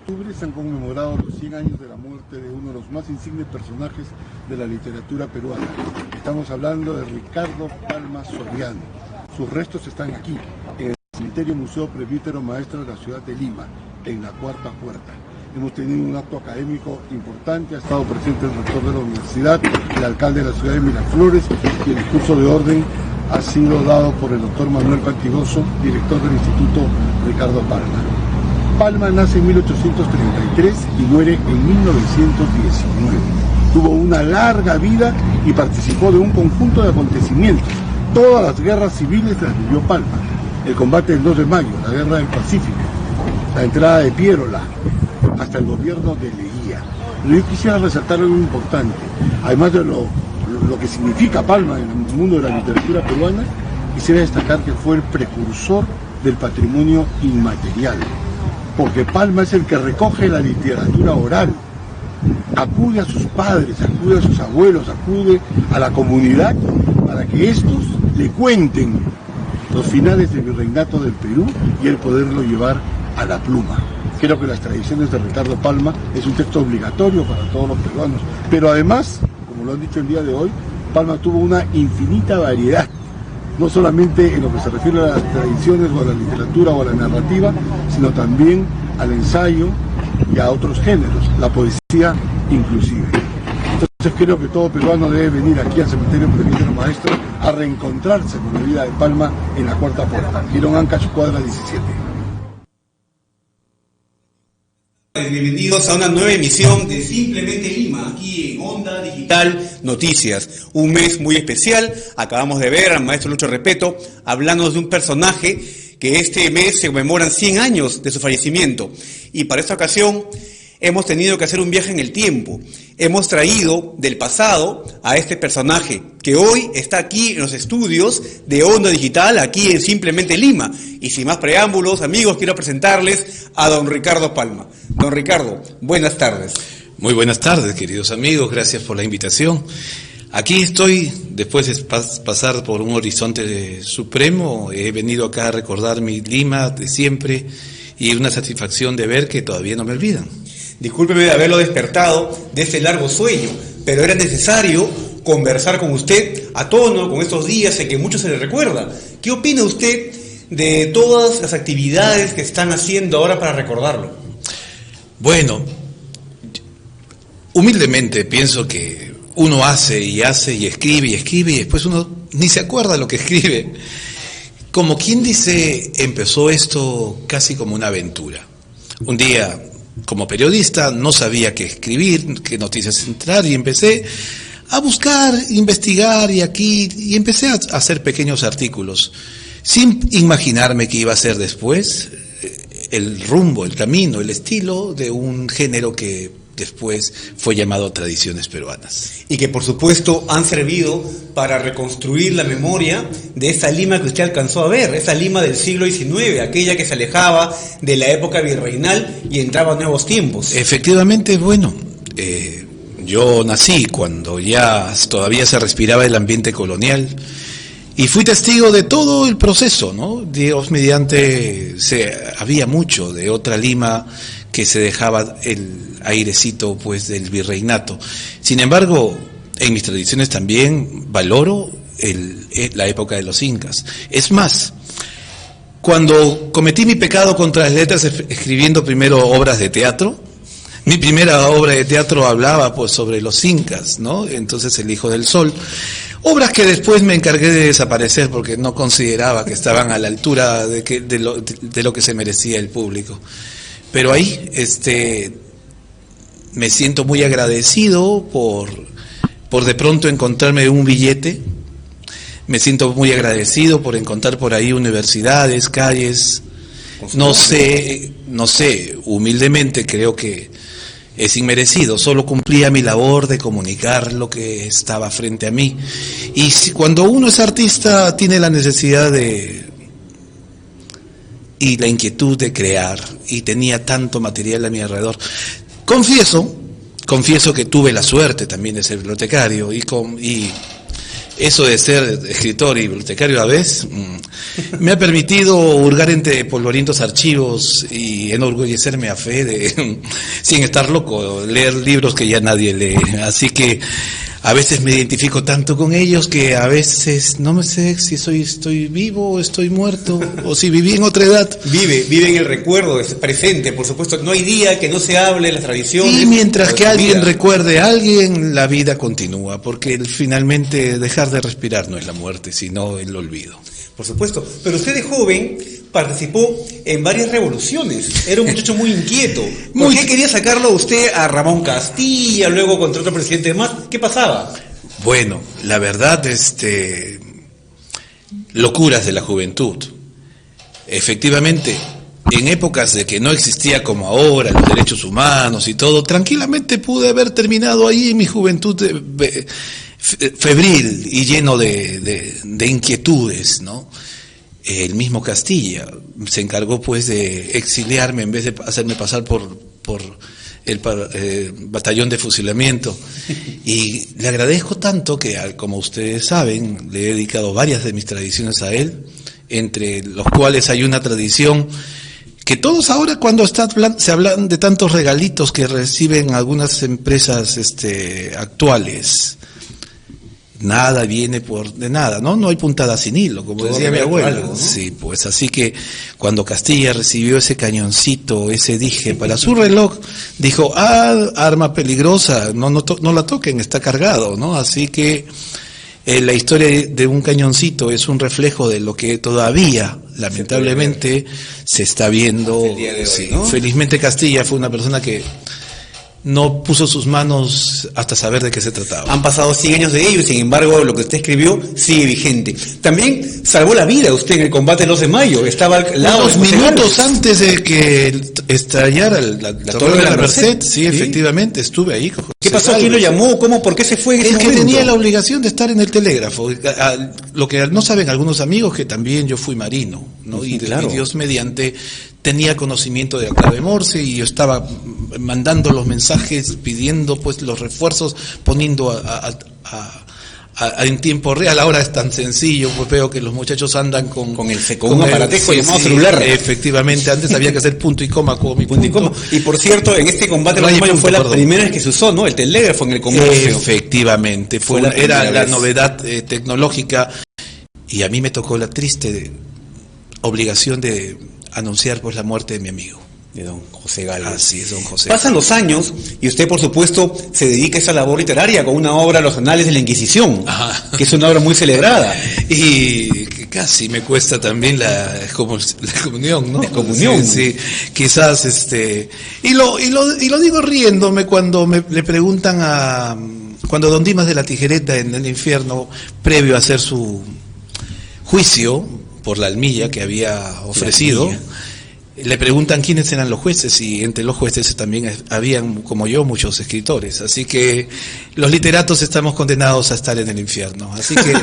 octubre se han conmemorado los 100 años de la muerte de uno de los más insignes personajes de la literatura peruana. Estamos hablando de Ricardo Palma Soriano. Sus restos están aquí, en el Cementerio Museo Presbítero Maestro de la ciudad de Lima, en la Cuarta Puerta. Hemos tenido un acto académico importante, ha estado presente el rector de la universidad, el alcalde de la ciudad de Miraflores, y el discurso de orden ha sido dado por el doctor Manuel Pantigoso, director del Instituto Ricardo Palma. Palma nace en 1833 y muere en 1919. Tuvo una larga vida y participó de un conjunto de acontecimientos. Todas las guerras civiles las vivió Palma. El combate del 2 de mayo, la guerra del Pacífico, la entrada de Piérola, hasta el gobierno de Leguía. Pero yo quisiera resaltar algo importante, además de lo que significa Palma en el mundo de la literatura peruana, quisiera destacar que fue el precursor del patrimonio inmaterial, porque Palma es el que recoge la literatura oral, acude a sus padres, acude a sus abuelos, acude a la comunidad para que estos le cuenten los finales del virreinato del Perú y el poderlo llevar a la pluma. Creo que las tradiciones de Ricardo Palma es un texto obligatorio para todos los peruanos, pero además, como lo han dicho el día de hoy, Palma tuvo una infinita variedad, no solamente en lo que se refiere a las tradiciones o a la literatura o a la narrativa, sino también al ensayo y a otros géneros, la poesía inclusive. Entonces creo que todo peruano debe venir aquí al Cementerio Presbítero Maestro a reencontrarse con la vida de Palma en la Cuarta Puerta, Girón Ancash, cuadra 17. Bienvenidos a una nueva emisión de Simplemente Lima, aquí en Onda Digital Noticias. Un mes muy especial. Acabamos de ver al maestro Lucho Repetto hablándonos de un personaje que este mes se conmemoran 100 años de su fallecimiento. Y para esta ocasión hemos tenido que hacer un viaje en el tiempo. Hemos traído del pasado a este personaje que hoy está aquí en los estudios de Onda Digital, aquí en Simplemente Lima. Y sin más preámbulos, amigos, quiero presentarles a don Ricardo Palma. Don Ricardo, buenas tardes. Muy buenas tardes, queridos amigos, gracias por la invitación. Aquí estoy, después de pasar por un horizonte supremo, he venido acá a recordar mi Lima de siempre y una satisfacción de ver que todavía no me olvidan. Discúlpeme de haberlo despertado de ese largo sueño, pero era necesario conversar con usted a tono con estos días en que mucho se le recuerda. ¿Qué opina usted de todas las actividades que están haciendo ahora para recordarlo? Bueno, humildemente pienso que uno hace y escribe y después uno ni se acuerda lo que escribe. Como quien dice, empezó esto casi como una aventura. Un día, como periodista, no sabía qué escribir, qué noticias entrar, y empecé a buscar, investigar y empecé a hacer pequeños artículos, sin imaginarme qué iba a ser después el rumbo, el camino, el estilo de un género que después fue llamado tradiciones peruanas. Y que por supuesto han servido para reconstruir la memoria de esa Lima que usted alcanzó a ver, esa Lima del siglo XIX, aquella que se alejaba de la época virreinal y entraba a nuevos tiempos. Efectivamente, bueno, yo nací cuando ya todavía se respiraba el ambiente colonial y fui testigo de todo el proceso, ¿no? Dios mediante, había mucho de otra Lima que se dejaba el airecito pues del virreinato. Sin embargo, en mis tradiciones también valoro la época de los incas. Es más, cuando cometí mi pecado contra las letras escribiendo primero obras de teatro, mi primera obra de teatro hablaba pues sobre los incas, ¿no? Entonces El Hijo del Sol. Obras que después me encargué de desaparecer porque no consideraba que estaban a la altura de lo que se merecía el público. Pero ahí me siento muy agradecido por de pronto encontrarme un billete. Me siento muy agradecido por encontrar por ahí universidades, calles. No sé, humildemente creo que es inmerecido, solo cumplía mi labor de comunicar lo que estaba frente a mí. Y cuando uno es artista tiene la necesidad y la inquietud de crear, y tenía tanto material a mi alrededor. Confieso que tuve la suerte también de ser bibliotecario y eso de ser escritor y bibliotecario a la vez, me ha permitido hurgar entre polvorientos archivos y enorgullecerme a fe de, sin estar loco, leer libros que ya nadie lee. Así que a veces me identifico tanto con ellos que a veces no me sé si estoy vivo o estoy muerto, o si viví en otra edad. Vive en el recuerdo, es presente, por supuesto. No hay día que no se hable de las tradiciones. Y mientras que alguien vida. recuerde a alguien, la vida continúa, porque finalmente dejar de respirar no es la muerte, sino el olvido. Por supuesto. Pero usted de joven participó en varias revoluciones. Era un muchacho muy inquieto. ¿Por qué quería sacarlo usted a Ramón Castilla, luego contra otro presidente más? ¿Qué pasaba? Bueno, la verdad, locuras de la juventud. Efectivamente, en épocas de que no existía como ahora los derechos humanos y todo, tranquilamente pude haber terminado ahí en mi juventud febril y lleno de inquietudes, ¿no? El mismo Castilla se encargó pues de exiliarme en vez de hacerme pasar por el batallón de fusilamiento, y le agradezco tanto que, como ustedes saben, le he dedicado varias de mis tradiciones a él, entre los cuales hay una tradición que todos ahora cuando se hablan de tantos regalitos que reciben algunas empresas actuales. Nada viene de nada, ¿no? No hay puntada sin hilo, como todo decía mi abuelo. Algo, ¿no? Sí, pues así que cuando Castilla recibió ese cañoncito, ese dije para su reloj, dijo, arma peligrosa, no la toquen, está cargado, ¿no? Así que la historia de un cañoncito es un reflejo de lo que todavía, lamentablemente, se está viendo. El día de hoy, sí, ¿no? Felizmente Castilla fue una persona que no puso sus manos hasta saber de qué se trataba. Han pasado 100 años de ello y sin embargo lo que usted escribió sigue vigente. También salvó la vida usted en el combate del 2 de mayo. Estaba al lado Unos de José minutos Gálvez. antes de que estallara la Torre de la Merced, sí, ¿sí? Efectivamente, estuve ahí. ¿Qué pasó? ¿Quién lo llamó? ¿Cómo? ¿Por qué se fue en ese Es que momento? tenía la obligación de estar en el telégrafo. Lo que no saben algunos amigos, que también yo fui marino, ¿no? Sí, Y claro. Dios mediante tenía conocimiento de la clave Morse, y yo estaba mandando los mensajes, pidiendo pues los refuerzos, poniendo en tiempo real. Ahora es tan sencillo, pues veo que los muchachos andan con un aparatejo llamado sí, celular. Efectivamente, antes había que hacer punto y coma, como mi Punto y coma. Y por cierto, en este combate del 2 de mayo fue la primera vez que se usó, ¿no? El telégrafo en el comercio. Efectivamente, era primera la vez. novedad tecnológica, y a mí me tocó la triste obligación de anunciar pues la muerte de mi amigo. De don José Gálvez. Así es, don José. Pasan los años y usted, por supuesto, se dedica a esa labor literaria con una obra, Los Anales de la Inquisición, Ajá. que es una obra muy celebrada. Y que casi me cuesta también la comunión, ¿no? La comunión. Sí, quizás y lo digo riéndome cuando le preguntan cuando don Dimas de la Tijereta en el infierno, previo a hacer su juicio por la almilla que había ofrecido, le preguntan quiénes eran los jueces, y entre los jueces también habían, como yo, muchos escritores. Así que los literatos estamos condenados a estar en el infierno. Así que,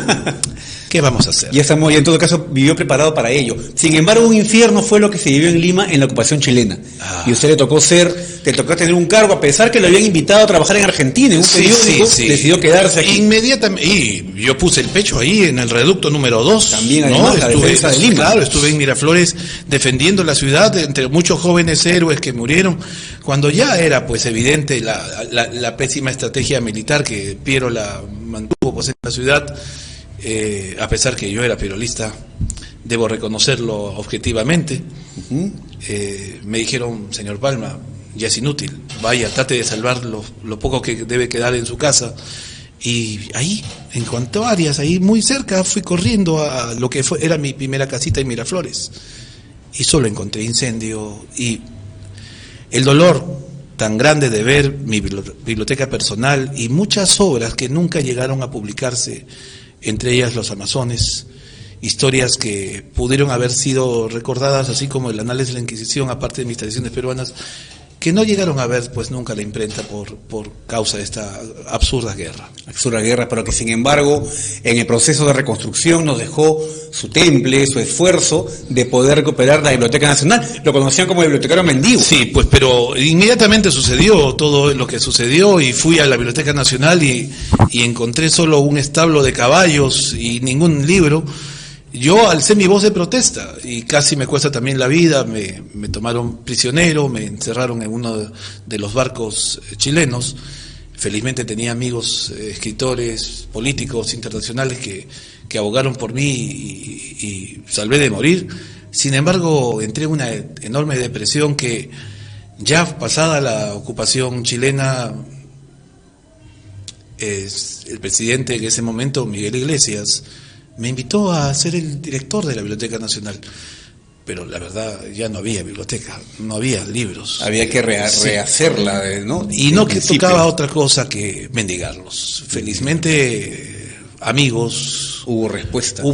¿qué vamos a hacer? Y en todo caso vivió preparado para ello. Sin embargo, un infierno fue lo que se vivió en Lima en la ocupación chilena. Y usted le tocó tener un cargo, a pesar que lo habían invitado a trabajar en Argentina, en un periódico, decidió quedarse aquí. Inmediatamente, y yo puse el pecho ahí en el reducto número 2. También, además, la defensa de Lima. Claro, estuve en Miraflores defendiendo la ciudad entre muchos jóvenes héroes que murieron, cuando ya era pues evidente la pésima estrategia militar que Piero la mantuvo pues en la ciudad. A pesar que yo era pirolista, debo reconocerlo objetivamente. Me dijeron, señor Palma, ya es inútil, vaya, trate de salvar lo poco que debe quedar en su casa. Y ahí, en cuanto a áreas, ahí muy cerca, fui corriendo a lo que era mi primera casita en Miraflores, y solo encontré incendio y el dolor tan grande de ver mi biblioteca personal y muchas obras que nunca llegaron a publicarse, entre ellas Los Amazones, historias que pudieron haber sido recordadas, así como el Anales de la Inquisición, aparte de mis tradiciones peruanas, que no llegaron a ver pues nunca la imprenta por causa de esta absurda guerra. Absurda guerra, pero que sin embargo en el proceso de reconstrucción nos dejó su temple, su esfuerzo de poder recuperar la Biblioteca Nacional. Lo conocían como bibliotecario mendigo. Sí, pues pero inmediatamente sucedió todo lo que sucedió y fui a la Biblioteca Nacional y encontré solo un establo de caballos y ningún libro. Yo alcé mi voz de protesta y casi me cuesta también la vida, me tomaron prisionero, me encerraron en uno de los barcos chilenos. Felizmente tenía amigos, escritores, políticos internacionales que abogaron por mí y salvé de morir. Sin embargo, entré en una enorme depresión que ya pasada la ocupación chilena, el presidente en ese momento, Miguel Iglesias, me invitó a ser el director de la Biblioteca Nacional, pero la verdad ya no había biblioteca, no había libros. Había que rehacerla, ¿no? Y no que tocaba otra cosa que mendigarlos. Felizmente, amigos... Hubo respuesta.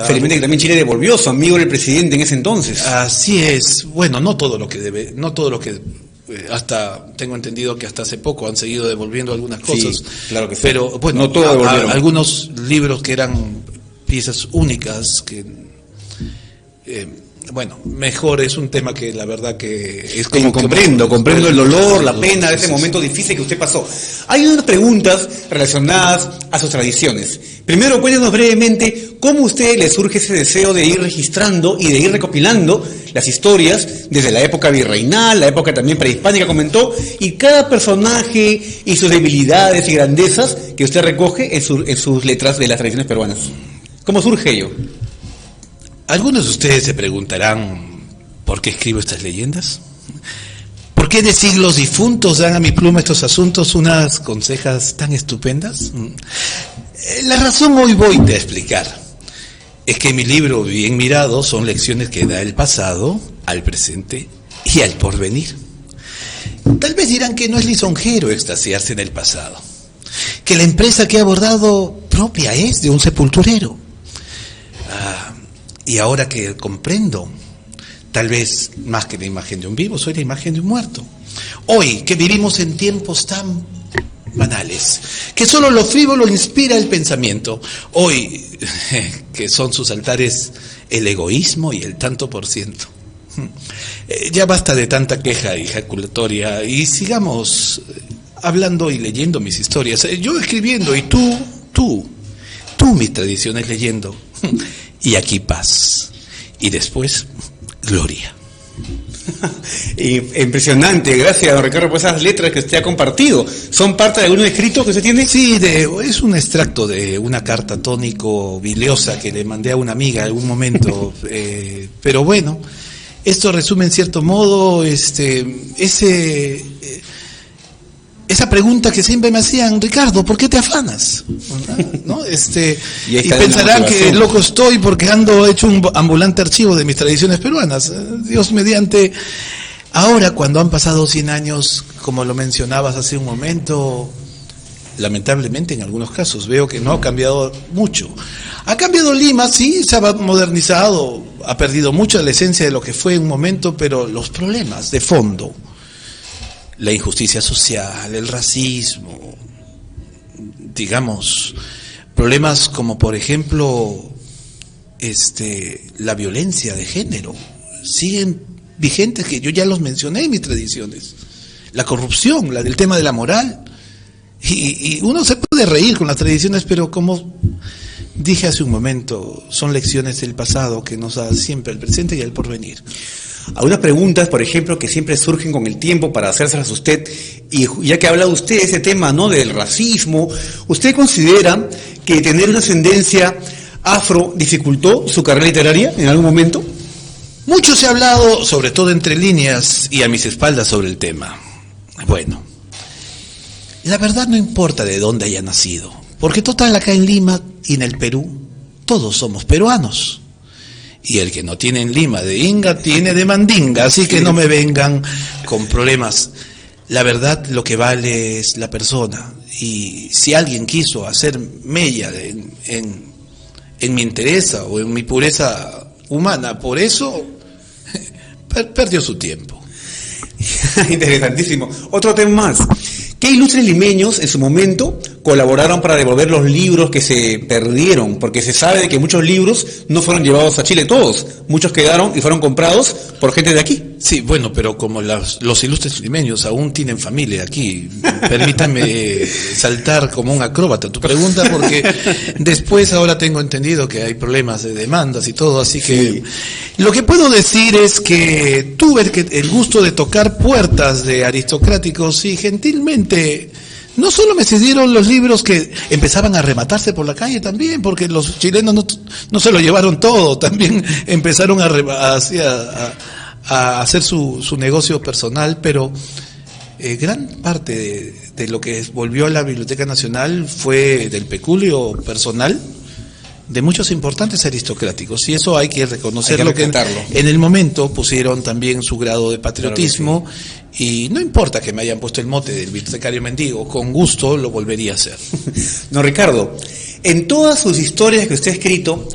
Felizmente que también Chile devolvió a su amigo el presidente en ese entonces. Así es. Bueno, no todo lo que hasta tengo entendido que hasta hace poco han seguido devolviendo algunas cosas. Sí, claro que sí. Pero bueno, no todo devolvieron. Algunos libros que eran piezas únicas que bueno, mejor es un tema que la verdad que es como comprendo el dolor, la pena de ese momento difícil que usted pasó. Hay unas preguntas relacionadas a sus tradiciones. Primero, cuéntenos brevemente cómo a usted le surge ese deseo de ir registrando y de ir recopilando las historias desde la época virreinal, la época también prehispánica, comentó, y cada personaje y sus debilidades y grandezas que usted recoge en sus letras de las tradiciones peruanas. ¿Cómo surge ello? Algunos de ustedes se preguntarán ¿por qué escribo estas leyendas? ¿Por qué de siglos difuntos dan a mi pluma estos asuntos unas consejas tan estupendas? La razón hoy voy a explicar. Es que mi libro, bien mirado, son lecciones que da el pasado al presente y al porvenir. Tal vez dirán que no es lisonjero extasiarse en el pasado, que la empresa que he abordado propia es de un sepulturero. Y ahora que comprendo, tal vez más que la imagen de un vivo, soy la imagen de un muerto. Hoy, que vivimos en tiempos tan banales, que solo lo frívolo inspira el pensamiento. Hoy, que son sus altares el egoísmo y el tanto por ciento. Ya basta de tanta queja ejaculatoria y sigamos hablando y leyendo mis historias. Yo escribiendo y tú mis tradiciones leyendo. Y aquí paz. Y después, gloria. Impresionante, gracias don Ricardo por esas letras que usted ha compartido. ¿Son parte de algún escrito que usted tiene? Sí, es un extracto de una carta tónico-biliosa que le mandé a una amiga en algún momento. Pero bueno, esto resume en cierto modo esa pregunta que siempre me hacían: Ricardo, ¿por qué te afanas? ¿No? Y pensarán que loco estoy porque ando hecho un ambulante archivo de mis tradiciones peruanas. Dios mediante. Ahora, cuando han pasado 100 años, como lo mencionabas hace un momento, lamentablemente en algunos casos veo que no ha cambiado mucho. Ha cambiado Lima, sí, se ha modernizado, ha perdido mucho la esencia de lo que fue en un momento, pero los problemas de fondo, la injusticia social, el racismo, digamos, problemas como por ejemplo la violencia de género, siguen vigentes, que yo ya los mencioné en mis tradiciones. La corrupción, el tema de la moral. Y uno se puede reír con las tradiciones, pero como dije hace un momento, son lecciones del pasado que nos da siempre el presente y el porvenir. Algunas preguntas, por ejemplo, que siempre surgen con el tiempo para hacérselas a usted, y ya que ha hablado usted de ese tema, ¿no?, del racismo, ¿usted considera que tener una ascendencia afro dificultó su carrera literaria en algún momento? Mucho se ha hablado, sobre todo entre líneas y a mis espaldas, sobre el tema. Bueno, la verdad no importa de dónde haya nacido, porque total acá en Lima y en el Perú, todos somos peruanos. Y el que no tiene en Lima de Inga, tiene de Mandinga, así que no me vengan con problemas. La verdad, lo que vale es la persona. Y si alguien quiso hacer mella en mi interés o en mi pureza humana, por eso perdió su tiempo. Interesantísimo. Otro tema más. ¿Qué ilustres limeños en su momento colaboraron para devolver los libros que se perdieron? Porque se sabe de que muchos libros no fueron llevados a Chile, todos. Muchos quedaron y fueron comprados por gente de aquí. Sí, bueno, pero como los ilustres limeños aún tienen familia aquí, permítame saltar como un acróbata tu pregunta, porque después ahora tengo entendido que hay problemas de demandas y todo, así que lo que puedo decir es que tuve el gusto de tocar puertas de aristocráticos y gentilmente no solo me cedieron los libros que empezaban a rematarse por la calle también, porque los chilenos no se lo llevaron todo, también empezaron a hacer su negocio personal, pero gran parte de lo que volvió a la Biblioteca Nacional fue del peculio personal de muchos importantes aristocráticos, y eso hay que reconocerlo, que en el momento pusieron también su grado de patriotismo, claro que sí. Y no importa que me hayan puesto el mote del bibliotecario mendigo, con gusto lo volvería a hacer. Don Ricardo, en todas sus historias que usted ha escrito,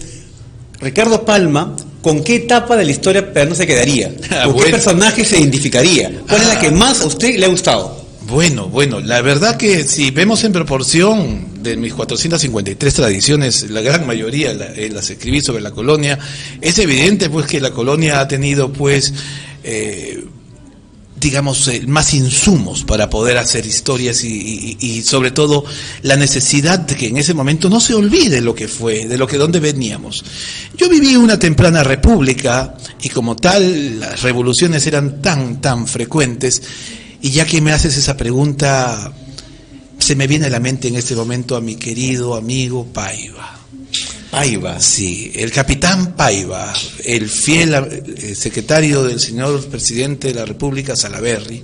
Ricardo Palma, ¿con qué etapa de la historia peruana se quedaría? ¿Con qué personaje se identificaría? ¿Cuál es la que más a usted le ha gustado? Bueno, la verdad que si vemos en proporción de mis 453 tradiciones, la gran mayoría las escribí sobre la colonia. Es evidente pues que la colonia ha tenido pues digamos más insumos para poder hacer historias y sobre todo la necesidad de que en ese momento no se olvide lo que fue, de dónde veníamos. Yo viví una temprana república y como tal las revoluciones eran tan frecuentes. Y ya que me haces esa pregunta, se me viene a la mente en este momento a mi querido amigo Paiva. Paiva. Sí, el capitán Paiva, el fiel secretario del señor presidente de la República, Salaverry,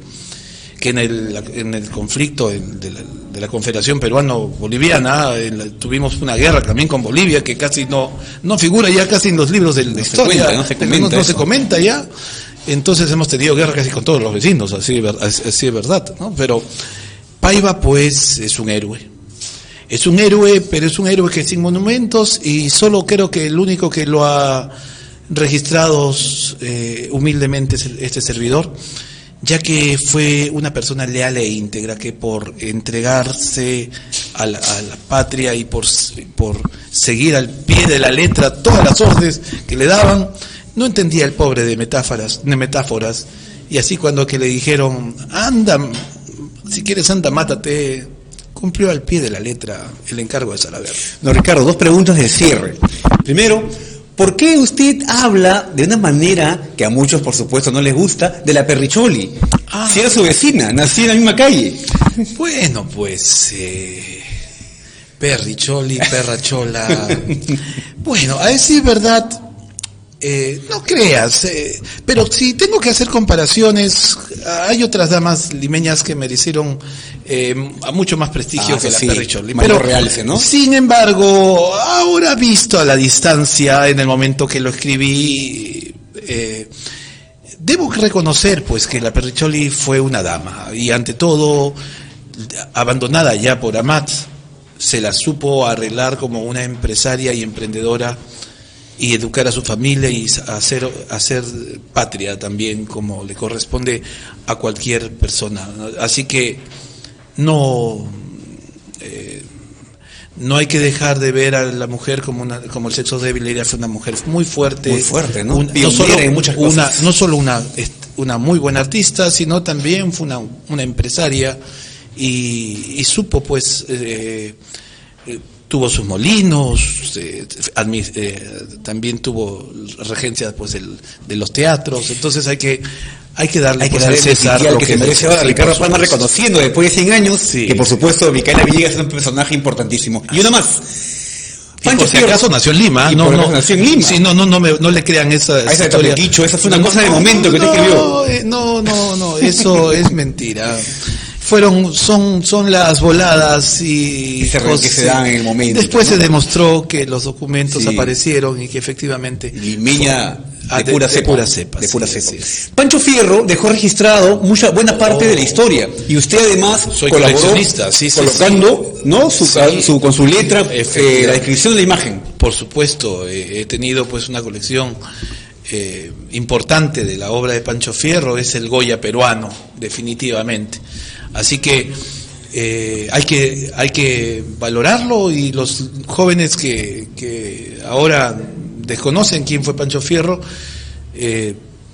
que en el conflicto de la Confederación Peruano-Boliviana tuvimos una guerra también con Bolivia que casi no figura ya casi en los libros de la historia, no se comenta ya. Entonces hemos tenido guerra casi con todos los vecinos, así es verdad, ¿no? Pero Paiva pues es un héroe, pero es un héroe que sin monumentos, y solo creo que el único que lo ha registrado humildemente es este servidor, ya que fue una persona leal e íntegra que por entregarse a la patria y por seguir al pie de la letra todas las órdenes que le daban, no entendía el pobre de metáforas, y así cuando que le dijeron, anda, si quieres anda, mátate, cumplió al pie de la letra el encargo de Salaverry. Don Ricardo, dos preguntas de cierre. Primero, ¿por qué usted habla de una manera que a muchos, por supuesto, no les gusta, de la Perricholi? Si era su vecina, nací en la misma calle. Bueno, pues... Perricholi, Perrachola... Bueno, a decir verdad... no creas, pero si tengo que hacer comparaciones, hay otras damas limeñas que merecieron a mucho más prestigio que la Perricholi, pero reales, ¿no? Sin embargo, ahora visto a la distancia, en el momento que lo escribí, debo reconocer pues que la Perricholi fue una dama, y ante todo, abandonada ya por Amat, se la supo arreglar como una empresaria y emprendedora, y educar a su familia y hacer patria también, como le corresponde a cualquier persona. Así que no hay que dejar de ver a la mujer como el sexo débil. Ella fue una mujer muy fuerte, ¿no? No solo una muy buena artista, sino también fue una empresaria y supo pues tuvo sus molinos, también tuvo regencia pues de los teatros. Entonces hay que darle al César lo que se merece. Ahora Ricardo Palma reconociendo después de 100 años que por supuesto Micaela Villegas es un personaje importantísimo. Y uno más, Pancho por si acaso nació en Lima, nació en Lima. Sí, no le crean esa historia. Esa fue una cosa de momento que te escribió. No, eso es mentira. Son las voladas y que se dan en el momento. Después se demostró que los documentos aparecieron y que efectivamente Limeña de pura cepa. Sí. Pancho Fierro dejó registrado buena parte de la historia, y usted además colaboró colocando ¿no? con su letra la descripción de la imagen. Por supuesto, he tenido pues una colección importante de la obra de Pancho Fierro es el Goya peruano, definitivamente. Así que hay que valorarlo, y los jóvenes que ahora desconocen quién fue Pancho Fierro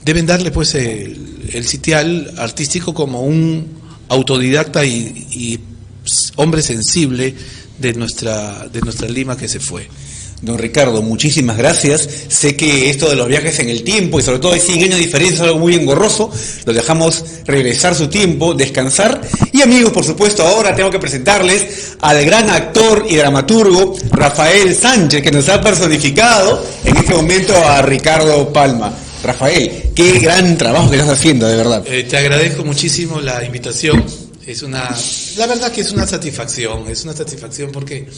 deben darle pues el sitial artístico como un autodidacta y hombre sensible de nuestra Lima que se fue. Don Ricardo, muchísimas gracias. Sé que esto de los viajes en el tiempo, y sobre todo de 100 años de diferencia, es algo muy engorroso. Lo dejamos regresar su tiempo, descansar. Y amigos, por supuesto, ahora tengo que presentarles al gran actor y dramaturgo Rafael Sánchez, que nos ha personificado en este momento a Ricardo Palma. Rafael, qué gran trabajo que estás haciendo, de verdad. Te agradezco muchísimo la invitación. La verdad que es una satisfacción porque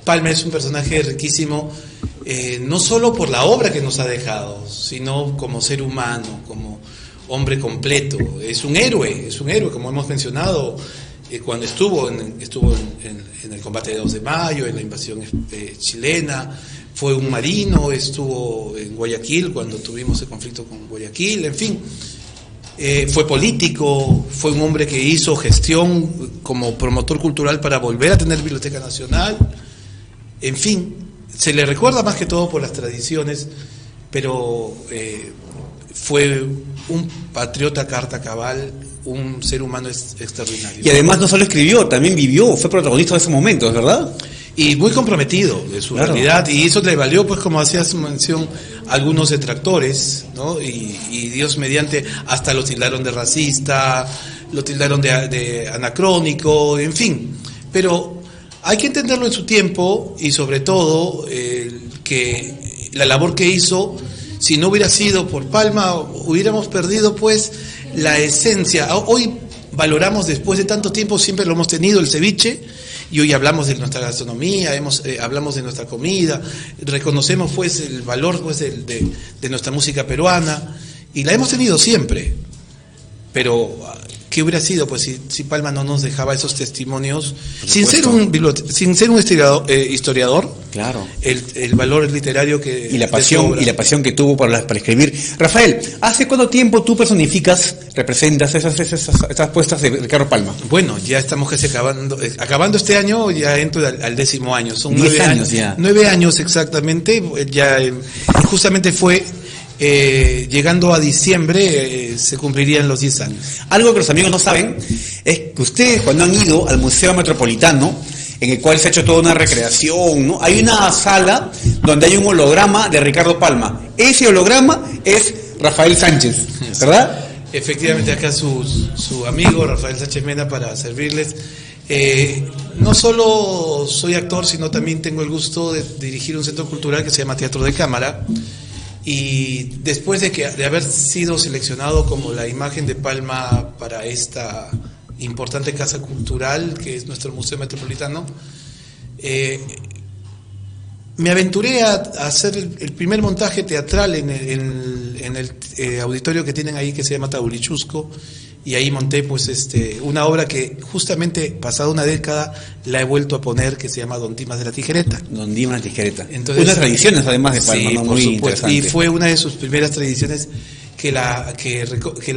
Palma es un personaje riquísimo, no solo por la obra que nos ha dejado, sino como ser humano, como hombre completo. Es un héroe, como hemos mencionado, cuando estuvo en el combate de 2 de mayo, en la invasión chilena. Fue un marino, estuvo en Guayaquil cuando tuvimos el conflicto con Guayaquil, en fin. Fue político, fue un hombre que hizo gestión como promotor cultural para volver a tener Biblioteca Nacional. En fin, se le recuerda más que todo por las tradiciones, pero fue un patriota carta cabal, un ser humano extraordinario. Y además no solo escribió, también vivió, fue protagonista de esos momentos, ¿verdad? Y muy comprometido de su realidad, y eso le valió, pues, como hacías mención, algunos detractores, ¿no? Y Dios mediante, hasta lo tildaron de racista, lo tildaron de anacrónico, en fin. Pero hay que entenderlo en su tiempo, y sobre todo que la labor que hizo, si no hubiera sido por Palma, hubiéramos perdido pues la esencia. Hoy valoramos, después de tanto tiempo, siempre lo hemos tenido, el ceviche, y hoy hablamos de nuestra gastronomía, hablamos de nuestra comida, reconocemos pues el valor pues de nuestra música peruana, y la hemos tenido siempre. Pero ¿qué hubiera sido pues si Palma no nos dejaba esos testimonios, sin ser un historiador? Claro. El valor literario que y la pasión que tuvo para escribir. Rafael, ¿hace cuánto tiempo tú representas esas puestas de Ricardo Palma? Bueno, ya estamos casi acabando este año, ya entro al 10º año. Son 10 años ya. 9 años exactamente. Ya justamente fue llegando a diciembre se cumplirían los 10 años. Algo que los amigos no saben es que ustedes, cuando han ido al Museo Metropolitano, en el cual se ha hecho toda una recreación, ¿no? Hay una sala donde hay un holograma de Ricardo Palma. Ese holograma es Rafael Sánchez, ¿verdad? Efectivamente, acá su amigo Rafael Sánchez Mena para servirles. No solo soy actor, sino también tengo el gusto de dirigir un centro cultural que se llama Teatro de Cámara. Y después de haber sido seleccionado como la imagen de Palma para esta importante casa cultural que es nuestro Museo Metropolitano, me aventuré a hacer el primer montaje teatral en el auditorio que tienen ahí, que se llama Taurichusco, y ahí monté pues una obra que justamente pasada una década la he vuelto a poner, que se llama Don Dimas de la Tijereta. Don Dimas de la Tijereta. Entonces, unas tradiciones además de Palma, sí, ¿no? por Muy supuesto. interesante. Y fue una de sus primeras tradiciones que la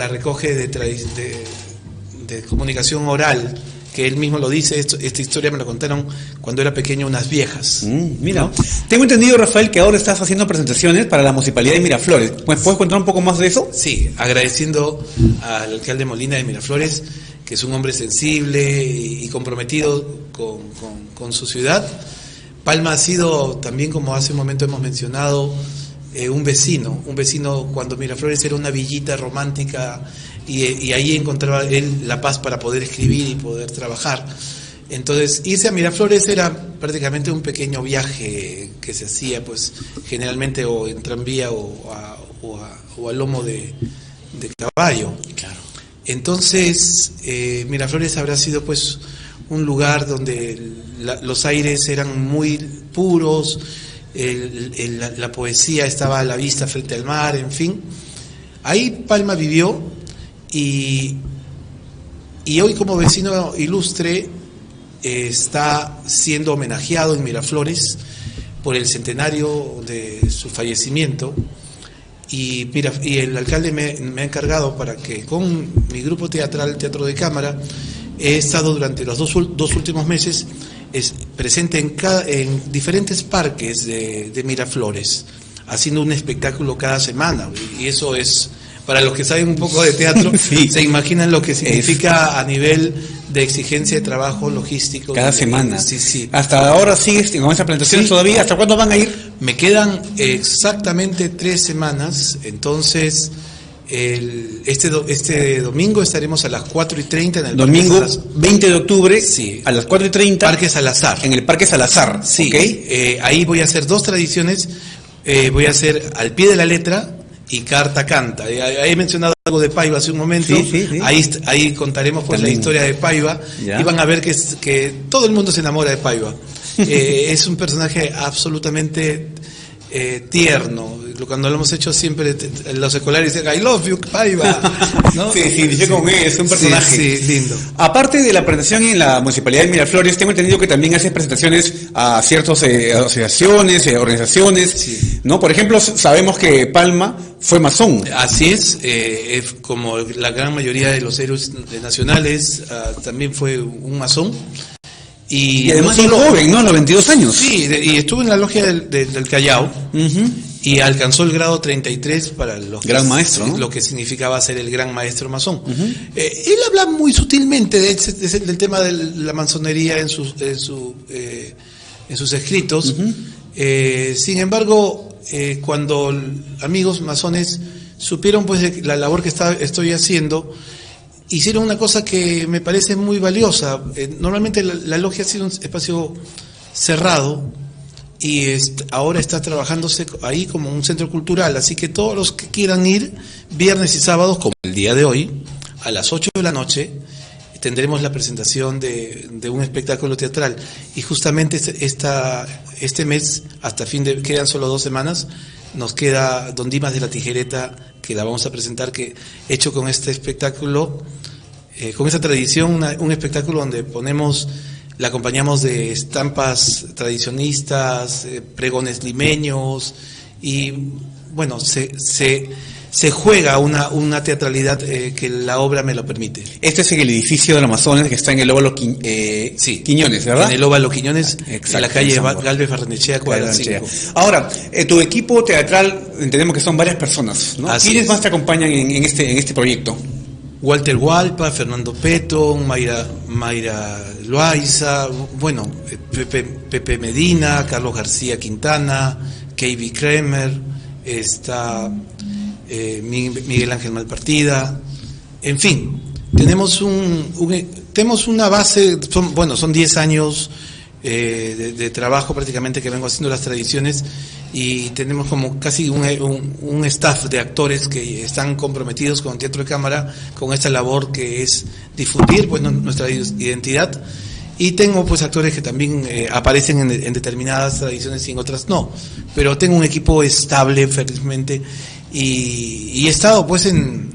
recoge de comunicación oral, que él mismo lo dice. Esta historia me la contaron cuando era pequeño unas viejas. Mira, ¿no? Tengo entendido, Rafael, que ahora estás haciendo presentaciones para la Municipalidad de Miraflores. ¿Puedes contar un poco más de eso? Sí, agradeciendo al alcalde Molina de Miraflores, que es un hombre sensible y comprometido con su ciudad. Palma ha sido también, como hace un momento hemos mencionado, un vecino cuando Miraflores era una villita romántica, y ahí encontraba él la paz para poder escribir y poder trabajar. Entonces, irse a Miraflores era prácticamente un pequeño viaje que se hacía pues generalmente o en tranvía o a lomo de caballo. Claro. Entonces, Miraflores habrá sido pues un lugar donde los aires eran muy puros, la poesía estaba a la vista frente al mar, en fin. Ahí Palma vivió, y hoy, como vecino ilustre, está siendo homenajeado en Miraflores por el centenario de su fallecimiento. Y mira, y el alcalde me ha encargado para que con mi grupo teatral, Teatro de Cámara, he estado durante los dos últimos meses presente en diferentes parques de Miraflores, haciendo un espectáculo cada semana. Y eso es, para los que saben un poco de teatro, sí, se imaginan lo que significa a nivel de exigencia de trabajo logístico. Cada semana. Sí, sí. Hasta ahora sigues con esas presentaciones, sí, todavía. ¿Hasta cuándo van a ir? Me quedan exactamente 3 semanas, entonces este domingo estaremos a las 4:30 en el domingo Parque 20 de octubre, sí, a las 4:30. Parque Salazar. En el Parque Salazar, sí. ¿okay? Ahí voy a hacer 2 tradiciones, voy a hacer Al pie de la letra y Carta Canta. Ahí he mencionado algo de Paiva hace un momento, sí, sí, sí. Ahí contaremos pues la historia de Paiva, y van a ver que todo el mundo se enamora de Paiva. Es un personaje absolutamente tierno. Cuando lo hemos hecho siempre, los escolares dicen I love you, Paiva, ¿no? Sí, dice con él, es un personaje. Sí, lindo. Aparte de la presentación en la Municipalidad de Miraflores, tengo entendido que también haces presentaciones a ciertas asociaciones, organizaciones, sí, ¿no? Por ejemplo, sabemos que Palma fue masón. Así es, como la gran mayoría de los héroes nacionales, también fue un masón. Y además no joven, ¿no? A los 22 años. Sí, y estuvo en la logia del Callao, y alcanzó el grado 33 para los gran maestro, ¿no? Lo que significaba ser el gran maestro masón. Él habla muy sutilmente del tema de la masonería en sus escritos. Sin embargo, cuando amigos masones supieron pues de la labor que estoy haciendo, hicieron una cosa que me parece muy valiosa. Normalmente la logia ha sido un espacio cerrado, y ahora está trabajándose ahí como un centro cultural, así que todos los que quieran ir, viernes y sábados, como el día de hoy, a las 8 de la noche, tendremos la presentación de un espectáculo teatral. Y justamente este mes, hasta quedan solo 2 semanas, nos queda Don Dimas de la Tijereta, que la vamos a presentar, que hecho con este espectáculo, con esa tradición, un espectáculo donde la acompañamos de estampas tradicionistas, pregones limeños, y bueno, se juega una teatralidad que la obra me lo permite. Este es en el edificio de los Masones, que está en el óvalo Quiñones, ¿verdad? En el óvalo Quiñones, en la calle Galvez Barrenechea, cuadra 5. Ahora, tu equipo teatral, entendemos que son varias personas, ¿no? ¿Quiénes más te acompañan en este proyecto? Walter Hualpa, Fernando Peto, Mayra Loaiza, bueno, Pepe Medina, Carlos García Quintana, K.B. Kremer, está Miguel Ángel Malpartida, en fin, tenemos una base, son 10 años de trabajo prácticamente que vengo haciendo las tradiciones, y tenemos como casi un staff de actores que están comprometidos con Teatro de Cámara, con esta labor que es difundir pues nuestra identidad. Y tengo pues actores que también aparecen en determinadas tradiciones y en otras no, pero tengo un equipo estable, felizmente, y he estado pues en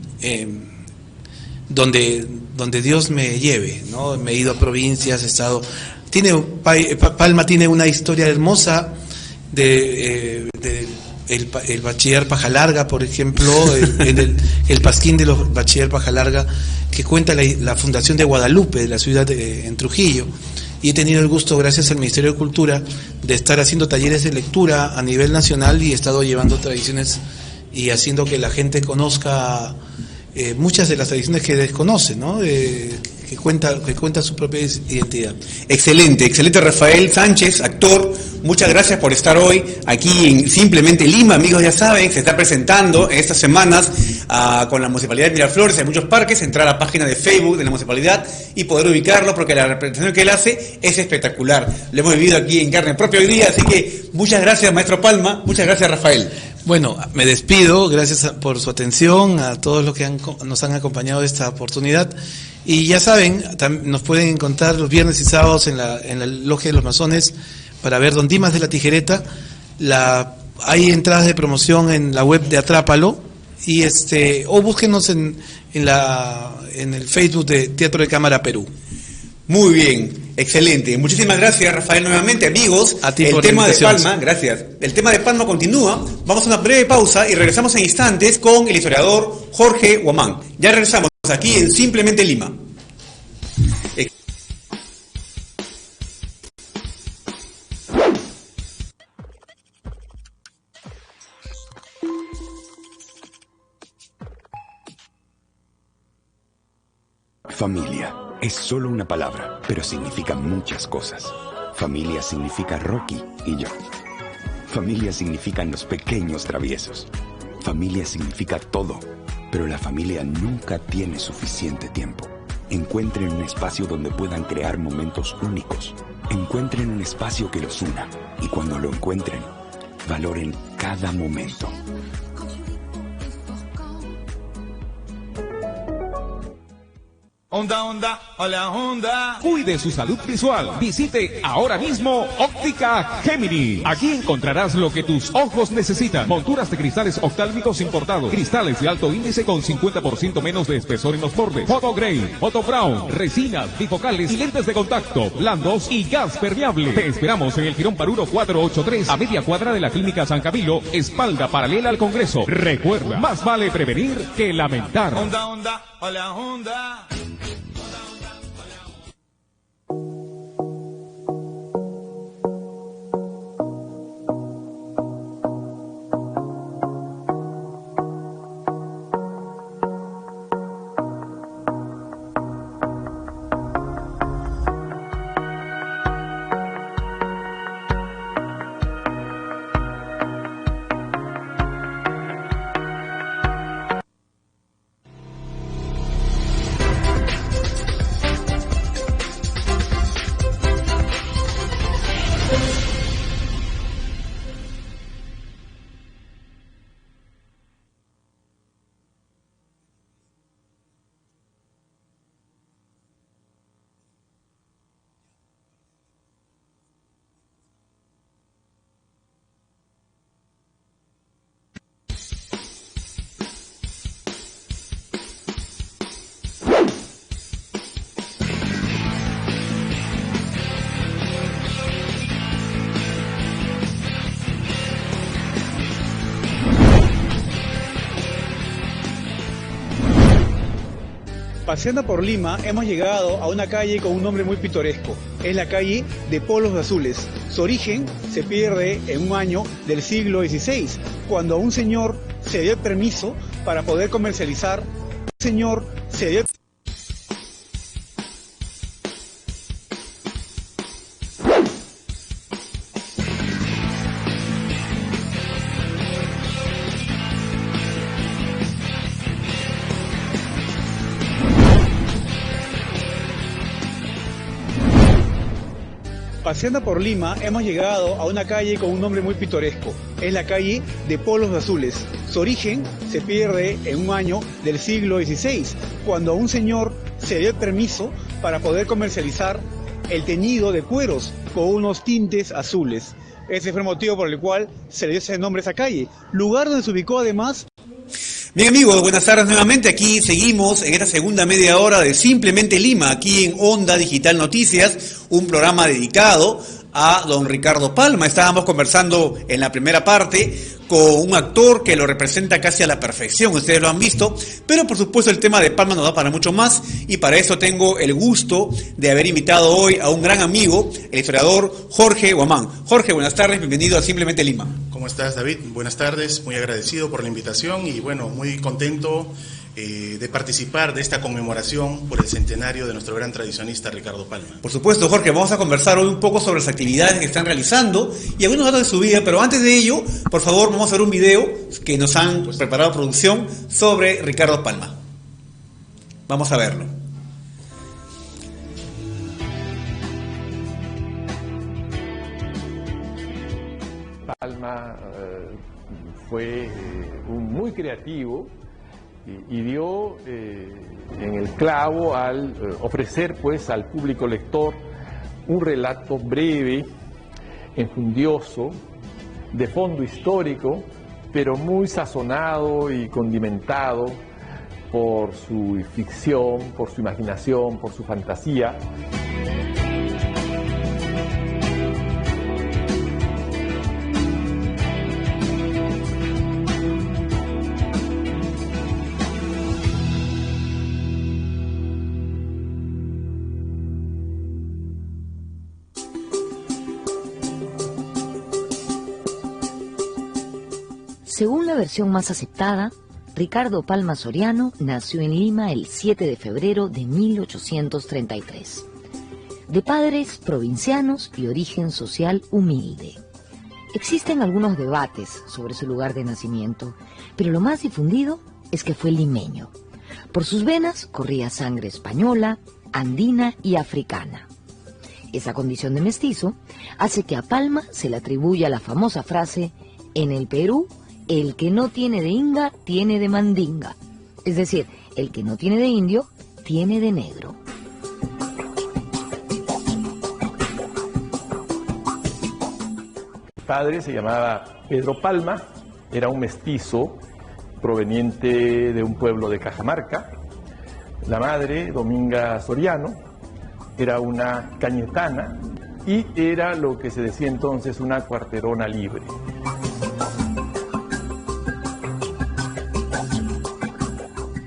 donde Dios me lleve, ¿no? Me he ido a provincias, he estado... Palma tiene una historia hermosa el bachiller Pajalarga, por ejemplo, el pasquín de los bachiller Pajalarga, que cuenta la fundación de Guadalupe, de la ciudad en Trujillo, y he tenido el gusto, gracias al Ministerio de Cultura, de estar haciendo talleres de lectura a nivel nacional, y he estado llevando tradiciones y haciendo que la gente conozca muchas de las tradiciones que desconoce, ¿no? Que cuenta su propia identidad. Excelente, Rafael Sánchez, actor. Muchas gracias por estar hoy aquí en Simplemente Lima. Amigos, ya saben, se está presentando en estas semanas con la Municipalidad de Miraflores en muchos parques. Entrar a la página de Facebook de la Municipalidad y poder ubicarlo, porque la representación que él hace es espectacular. Lo hemos vivido aquí en carne propia hoy día, así que muchas gracias, maestro Palma. Muchas gracias, Rafael. Bueno, me despido, gracias por su atención, a todos los que nos han acompañado esta oportunidad. Y ya saben, nos pueden encontrar los viernes y sábados en la Logia de los Masones para ver Don Dimas de la Tijereta. Hay entradas de promoción en la web de Atrápalo, y o búsquenos en el Facebook de Teatro de Cámara Perú. Muy bien. Excelente. Muchísimas gracias, Rafael, nuevamente. Amigos, A ti el por la tema de invitación. Palma, gracias. El tema de Palma continúa. Vamos a una breve pausa y regresamos en instantes con el historiador Jorge Huamán. Ya regresamos aquí en Simplemente Lima. Familia es solo una palabra, pero significa muchas cosas. Familia significa Rocky y yo. Familia significan los pequeños traviesos. Familia significa todo, pero la familia nunca tiene suficiente tiempo. Encuentren un espacio donde puedan crear momentos únicos. Encuentren un espacio que los una. Y cuando lo encuentren, valoren cada momento. Onda, onda, hola, onda. Cuide su salud visual. Visite ahora mismo Óptica Gemini. Aquí encontrarás lo que tus ojos necesitan. Monturas de cristales oftálmicos importados. Cristales de alto índice con 50% menos de espesor en los bordes. Photo Gray, Photo Brown, resinas, bifocales y lentes de contacto, blandos y gas permeable. Te esperamos en el Girón Paruro 483, a media cuadra de la Clínica San Camilo, espalda paralela al Congreso. Recuerda, más vale prevenir que lamentar. Onda, onda, hola, onda. Paseando por Lima, hemos llegado a una calle con un nombre muy pintoresco. Es la calle de Polos Azules. Su origen se pierde en un año del siglo XVI, cuando a un señor se dio el permiso para poder comercializar. Paseando por Lima, hemos llegado a una calle con un nombre muy pintoresco. Es la calle de Polos Azules. Su origen se pierde en un año del siglo XVI, cuando a un señor se dio el permiso para poder comercializar el teñido de cueros con unos tintes azules. Ese fue el motivo por el cual se le dio ese nombre a esa calle, lugar donde se ubicó además. Bien amigos, buenas tardes nuevamente. Aquí seguimos en esta segunda media hora de Simplemente Lima, aquí en Onda Digital Noticias, un programa dedicado a don Ricardo Palma. Estábamos conversando en la primera parte con un actor que lo representa casi a la perfección, ustedes lo han visto, pero por supuesto el tema de Palma nos da para mucho más y para eso tengo el gusto de haber invitado hoy a un gran amigo, el historiador Jorge Huamán. Jorge, buenas tardes, bienvenido a Simplemente Lima. ¿Cómo estás, David? Buenas tardes, muy agradecido por la invitación y bueno, muy contento de participar de esta conmemoración por el centenario de nuestro gran tradicionista Ricardo Palma. Por supuesto, Jorge, vamos a conversar hoy un poco sobre las actividades que están realizando y algunos datos de su vida, pero antes de ello, por favor, vamos a ver un video que nos han preparado producción sobre Ricardo Palma. Vamos a verlo. Palma fue un muy creativo y dio en el clavo al ofrecer pues al público lector un relato breve, enjundioso, de fondo histórico, pero muy sazonado y condimentado por su ficción, por su imaginación, por su fantasía. Según la versión más aceptada, Ricardo Palma Soriano nació en Lima el 7 de febrero de 1833, de padres provincianos y origen social humilde. Existen algunos debates sobre su lugar de nacimiento, pero lo más difundido es que fue limeño. Por sus venas corría sangre española, andina y africana. Esa condición de mestizo hace que a Palma se le atribuya la famosa frase: en el Perú, el que no tiene de inga, tiene de mandinga. Es decir, el que no tiene de indio, tiene de negro. Mi padre se llamaba Pedro Palma, era un mestizo proveniente de un pueblo de Cajamarca. La madre, Dominga Soriano, era una cañetana y era lo que se decía entonces una cuarterona libre.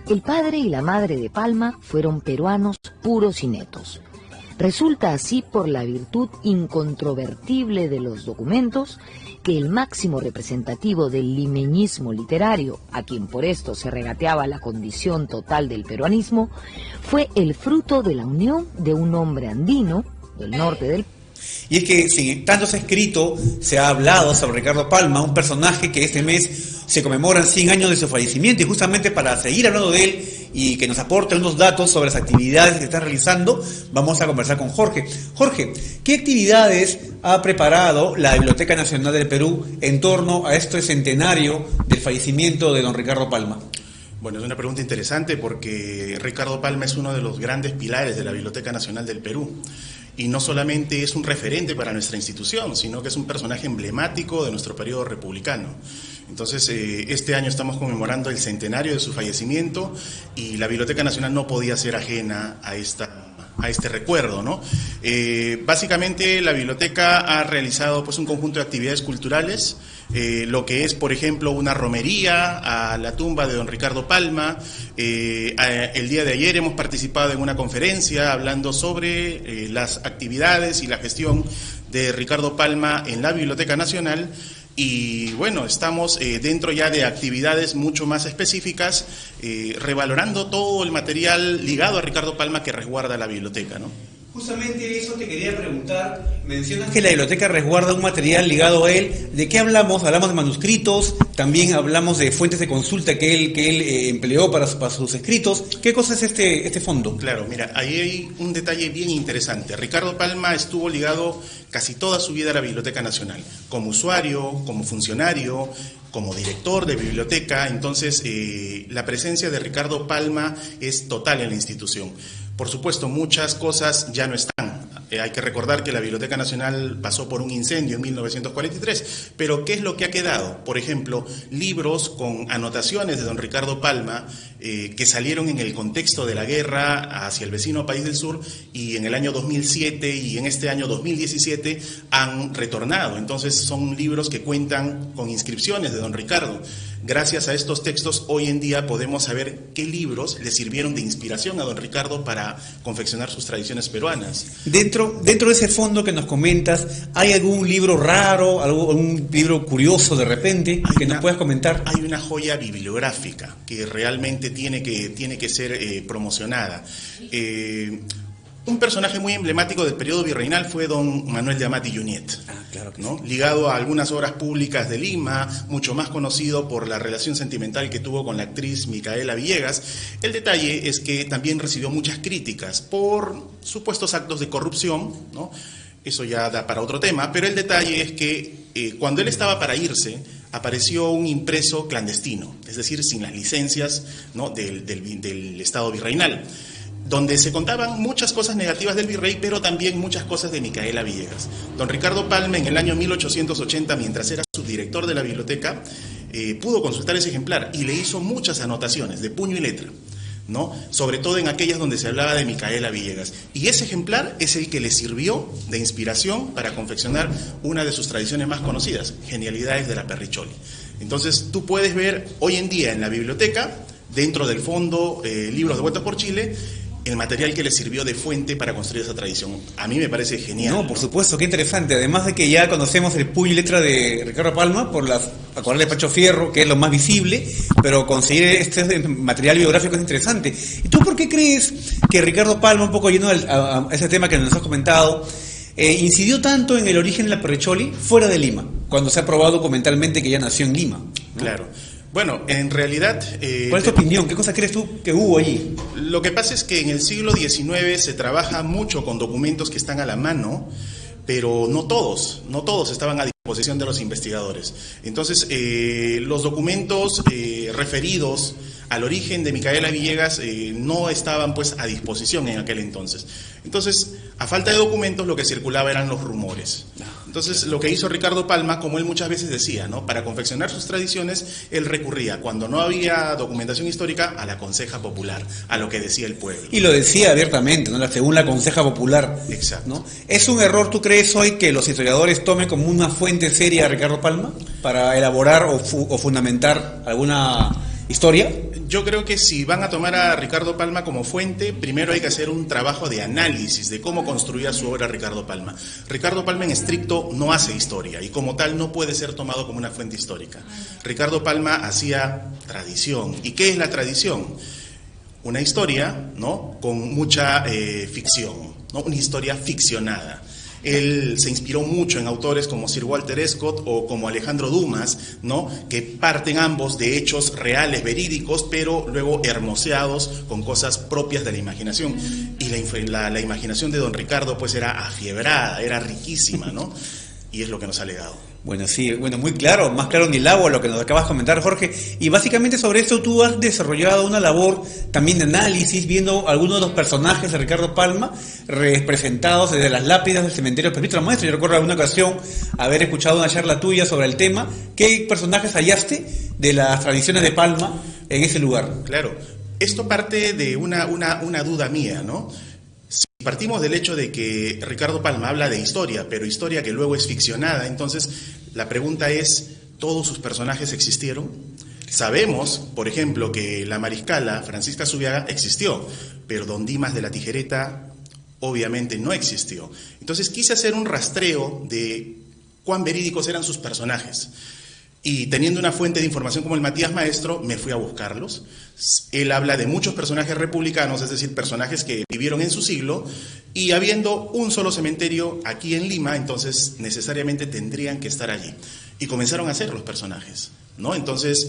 El padre y la madre de Palma fueron peruanos puros y netos. Resulta así por la virtud incontrovertible de los documentos que el máximo representativo del limeñismo literario, a quien por esto se regateaba la condición total del peruanismo, fue el fruto de la unión de un hombre andino del norte del país. Y es que si tanto se ha escrito, se ha hablado sobre Ricardo Palma, un personaje que este mes se conmemoran 100 años de su fallecimiento, y justamente para seguir hablando de él y que nos aporte unos datos sobre las actividades que está realizando, vamos a conversar con Jorge. Jorge, ¿qué actividades ha preparado la Biblioteca Nacional del Perú en torno a este centenario del fallecimiento de don Ricardo Palma? Bueno, es una pregunta interesante porque Ricardo Palma es uno de los grandes pilares de la Biblioteca Nacional del Perú. Y no solamente es un referente para nuestra institución, sino que es un personaje emblemático de nuestro periodo republicano. Entonces, este año estamos conmemorando el centenario de su fallecimiento y la Biblioteca Nacional no podía ser ajena a este recuerdo, ¿no? Básicamente, la biblioteca ha realizado pues un conjunto de actividades culturales, lo que es, por ejemplo, una romería a la tumba de don Ricardo Palma. El día de ayer hemos participado en una conferencia hablando sobre las actividades y la gestión de Ricardo Palma en la Biblioteca Nacional. Y bueno, estamos dentro ya de actividades mucho más específicas, revalorando todo el material ligado a Ricardo Palma que resguarda la biblioteca, ¿no? Justamente eso te quería preguntar. Mencionas que la biblioteca resguarda un material ligado a él. ¿De qué hablamos? Hablamos de manuscritos, también hablamos de fuentes de consulta que él empleó para sus escritos. ¿Qué cosa es este fondo? Claro, mira, ahí hay un detalle bien interesante. Ricardo Palma estuvo ligado casi toda su vida a la Biblioteca Nacional, como usuario, como funcionario, como director de biblioteca. Entonces, la presencia de Ricardo Palma es total en la institución. Por supuesto, muchas cosas ya no están. Hay que recordar que la Biblioteca Nacional pasó por un incendio en 1943, pero ¿qué es lo que ha quedado? Por ejemplo, libros con anotaciones de don Ricardo Palma que salieron en el contexto de la guerra hacia el vecino país del sur, y en el año 2007 y en este año 2017 han retornado. Entonces son libros que cuentan con inscripciones de don Ricardo. Gracias a estos textos, hoy en día podemos saber qué libros le sirvieron de inspiración a don Ricardo para confeccionar sus tradiciones peruanas. Dentro de ese fondo que nos comentas, ¿hay algún libro raro, algún libro curioso de repente que nos puedas comentar? Hay una joya bibliográfica que realmente tiene que ser promocionada. Un personaje muy emblemático del periodo virreinal fue don Manuel de Amat y Junyent, claro que ¿no? sí. Ligado a algunas obras públicas de Lima, mucho más conocido por la relación sentimental que tuvo con la actriz Micaela Villegas. El detalle es que también recibió muchas críticas por supuestos actos de corrupción, ¿no? Eso ya da para otro tema, pero el detalle es que cuando él estaba para irse, apareció un impreso clandestino, es decir, sin las licencias, ¿no?, del Estado virreinal, donde se contaban muchas cosas negativas del virrey, pero también muchas cosas de Micaela Villegas. Don Ricardo Palma, en el año 1880, mientras era subdirector de la biblioteca, pudo consultar ese ejemplar y le hizo muchas anotaciones de puño y letra, ¿no?, sobre todo en aquellas donde se hablaba de Micaela Villegas. Y ese ejemplar es el que le sirvió de inspiración para confeccionar una de sus tradiciones más conocidas, Genialidades de la Perricholi. Entonces, tú puedes ver hoy en día en la biblioteca, dentro del fondo Libros de Vuelta por Chile, el material que le sirvió de fuente para construir esa tradición. A mí me parece genial. No, por supuesto, qué interesante. Además de que ya conocemos el puño y letra de Ricardo Palma por las acuarelas de Pacho Fierro, que es lo más visible, pero conseguir este material biográfico es interesante. ¿Y tú por qué crees que Ricardo Palma, un poco yendo a ese tema que nos has comentado, incidió tanto en el origen de la Perrecholi fuera de Lima, cuando se ha probado documentalmente que ya nació en Lima, ¿no? Claro. Bueno, en realidad... ¿Cuál es tu opinión? ¿Qué cosa crees tú que hubo allí? Lo que pasa es que en el siglo XIX se trabaja mucho con documentos que están a la mano, pero no todos estaban a disposición de los investigadores. Entonces, los documentos referidos al origen de Micaela Villegas no estaban pues a disposición en aquel entonces. Entonces, a falta de documentos, lo que circulaba eran los rumores. Entonces, lo que hizo Ricardo Palma, como él muchas veces decía, ¿no? Para confeccionar sus tradiciones, él recurría, cuando no había documentación histórica, a la conseja popular, a lo que decía el pueblo. Y lo decía abiertamente, ¿no? Según la conseja popular. Exacto. ¿No? ¿Es un error, tú crees, hoy que los historiadores tomen como una fuente seria a Ricardo Palma para elaborar o fundamentar alguna historia? Yo creo que si van a tomar a Ricardo Palma como fuente, primero hay que hacer un trabajo de análisis de cómo construía su obra Ricardo Palma. Ricardo Palma en estricto no hace historia y como tal no puede ser tomado como una fuente histórica. Ricardo Palma hacía tradición. ¿Y qué es la tradición? Una historia, ¿no?, con mucha ficción, ¿no?, una historia ficcionada. Él se inspiró mucho en autores como Sir Walter Scott o como Alejandro Dumas, ¿no?, que parten ambos de hechos reales, verídicos, pero luego hermoseados con cosas propias de la imaginación. Y la imaginación de don Ricardo pues era afiebrada, era riquísima, ¿no? Y es lo que nos ha legado. Bueno, sí, bueno, muy claro, más claro ni el agua lo que nos acabas de comentar, Jorge. Y básicamente sobre esto tú has desarrollado una labor también de análisis, viendo algunos de los personajes de Ricardo Palma representados desde las lápidas del cementerio Perpetua Maestro. Yo recuerdo alguna ocasión haber escuchado una charla tuya sobre el tema. ¿Qué personajes hallaste de las tradiciones de Palma en ese lugar? Claro, esto parte de una duda mía, ¿no? Si partimos del hecho de que Ricardo Palma habla de historia, pero historia que luego es ficcionada, entonces la pregunta es, ¿todos sus personajes existieron? Sabemos, por ejemplo, que la mariscala Francisca Zubiaga existió, pero don Dimas de la Tijereta obviamente no existió. Entonces quise hacer un rastreo de cuán verídicos eran sus personajes. Y teniendo una fuente de información como el Matías Maestro, me fui a buscarlos. Él habla de muchos personajes republicanos, es decir, personajes que vivieron en su siglo, y habiendo un solo cementerio aquí en Lima, entonces necesariamente tendrían que estar allí. Y comenzaron a hacer los personajes, ¿no? Entonces,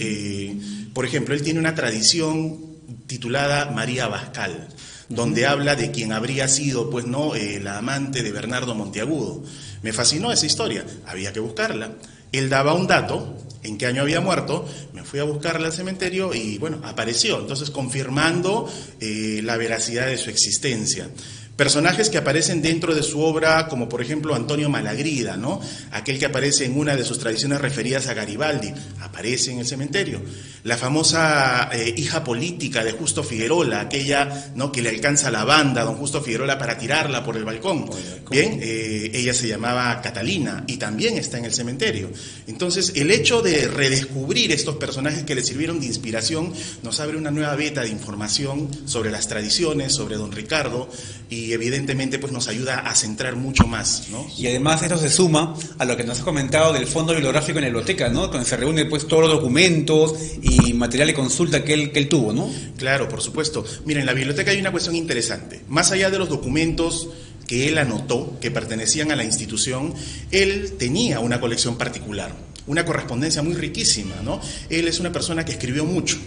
por ejemplo, él tiene una tradición titulada María Abascal, donde habla de quien habría sido, pues no, la amante de Bernardo Monteagudo. Me fascinó esa historia, había que buscarla. Él daba un dato, en qué año había muerto, me fui a buscarla al cementerio y bueno, apareció, entonces confirmando la veracidad de su existencia. Personajes que aparecen dentro de su obra, como por ejemplo Antonio Malagrida, ¿no?, aquel que aparece en una de sus tradiciones referidas a Garibaldi, aparece en el cementerio. La famosa hija política de Justo Figuerola, aquella, ¿no?, que le alcanza la banda a don Justo Figuerola para tirarla por el balcón. Bien, ella se llamaba Catalina y también está en el cementerio. Entonces, el hecho de redescubrir estos personajes que le sirvieron de inspiración nos abre una nueva veta de información sobre las tradiciones, sobre don Ricardo, y evidentemente pues nos ayuda a centrar mucho más, ¿no? Y además esto se suma a lo que nos has comentado del fondo bibliográfico en la biblioteca, ¿no?, donde se reúnen pues todos los documentos y material de consulta que él tuvo, ¿no? Claro, por supuesto. Miren, en la biblioteca hay una cuestión interesante. Más allá de los documentos que él anotó, que pertenecían a la institución, él tenía una colección particular, una correspondencia muy riquísima, ¿no? Él es una persona que escribió mucho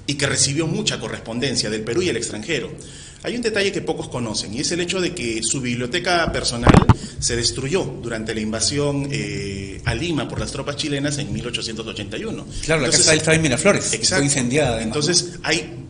y que recibió mucha correspondencia del Perú y el extranjero. Hay un detalle que pocos conocen y es el hecho de que su biblioteca personal se destruyó durante la invasión a Lima por las tropas chilenas en 1881. Claro, la casa del Fray Miraflores, exacto, fue incendiada. Además, entonces hay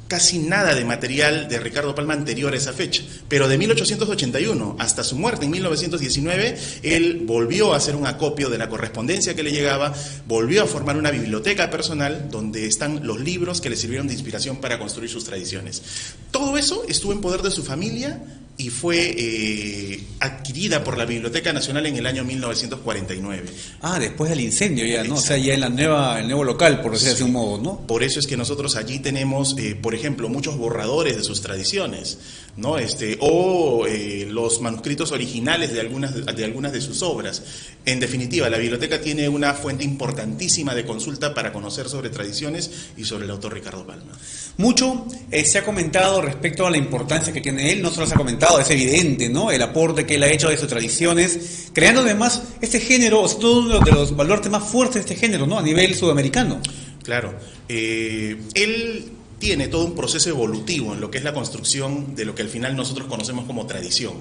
casi nada de material de Ricardo Palma anterior a esa fecha, pero de 1881 hasta su muerte en 1919, él volvió a hacer un acopio de la correspondencia que le llegaba, volvió a formar una biblioteca personal donde están los libros que le sirvieron de inspiración para construir sus tradiciones. Todo eso estuvo en poder de su familia y fue adquirida por la Biblioteca Nacional en el año 1949. Después del incendio ya, ¿no? O sea, ya en el nuevo local, por decirlo de un modo, ¿no? Por eso es que nosotros allí tenemos, por ejemplo, muchos borradores de sus tradiciones, ¿no? Los manuscritos originales de algunas de sus obras. En definitiva, la biblioteca tiene una fuente importantísima de consulta para conocer sobre tradiciones y sobre el autor Ricardo Palma. Mucho se ha comentado respecto a la importancia que tiene él, no solo se ha comentado, es evidente, ¿no? El aporte que él ha hecho de sus tradiciones, creando además este género, es todo uno de los baluartes más fuertes de este género, ¿no? A nivel sudamericano. Claro. Él tiene todo un proceso evolutivo en lo que es la construcción de lo que al final nosotros conocemos como tradición.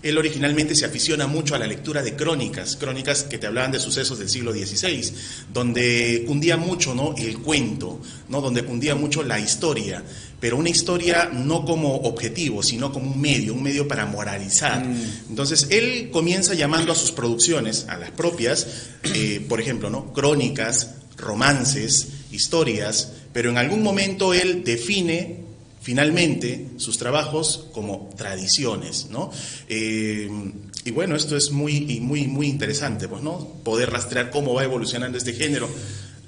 Él originalmente se aficiona mucho a la lectura de crónicas que te hablaban de sucesos del siglo XVI, donde cundía mucho, ¿no?, el cuento, ¿no?, donde cundía mucho la historia, pero una historia no como objetivo, sino como un medio para moralizar. Entonces, él comienza llamando a sus producciones, a las propias, por ejemplo, ¿no?, crónicas, romances, historias, pero en algún momento él define finalmente sus trabajos como tradiciones, ¿no? Y bueno, esto es muy interesante, pues, ¿no?, poder rastrear cómo va evolucionando este género.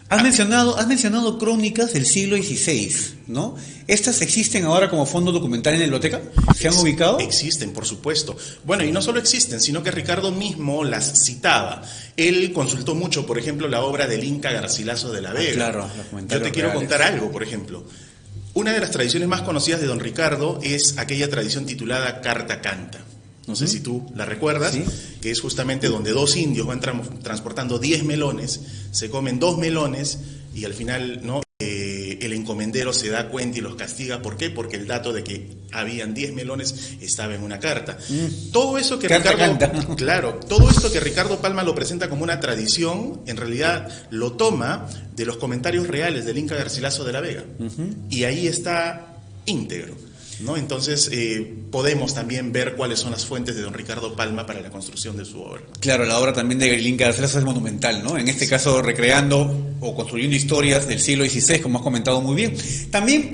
Has mencionado crónicas del siglo XVI, ¿no? ¿Estas existen ahora como fondo documental en la biblioteca? ¿Se han ubicado? Existen, por supuesto. Bueno, y no solo existen, sino que Ricardo mismo las citaba. Él consultó mucho, por ejemplo, la obra del Inca Garcilaso de la Vega. Claro, los comentarios. Yo te quiero contar algo, por ejemplo. Una de las tradiciones más conocidas de don Ricardo es aquella tradición titulada Carta Canta. No sé si tú la recuerdas, ¿sí?, que es justamente donde dos indios van transportando 10 melones, se comen 2 melones y al final, ¿no?, el encomendero se da cuenta y los castiga. ¿Por qué? Porque el dato de que habían 10 melones estaba en una carta. Todo eso que todo esto que Ricardo Palma lo presenta como una tradición, en realidad lo toma de los comentarios reales del Inca Garcilaso de la Vega. Y ahí está íntegro, ¿no? Entonces podemos también ver cuáles son las fuentes de don Ricardo Palma para la construcción de su obra. Claro, la obra también de Inca Garcilaso es monumental, ¿no? En este caso recreando o construyendo historias del siglo XVI, como has comentado muy bien. También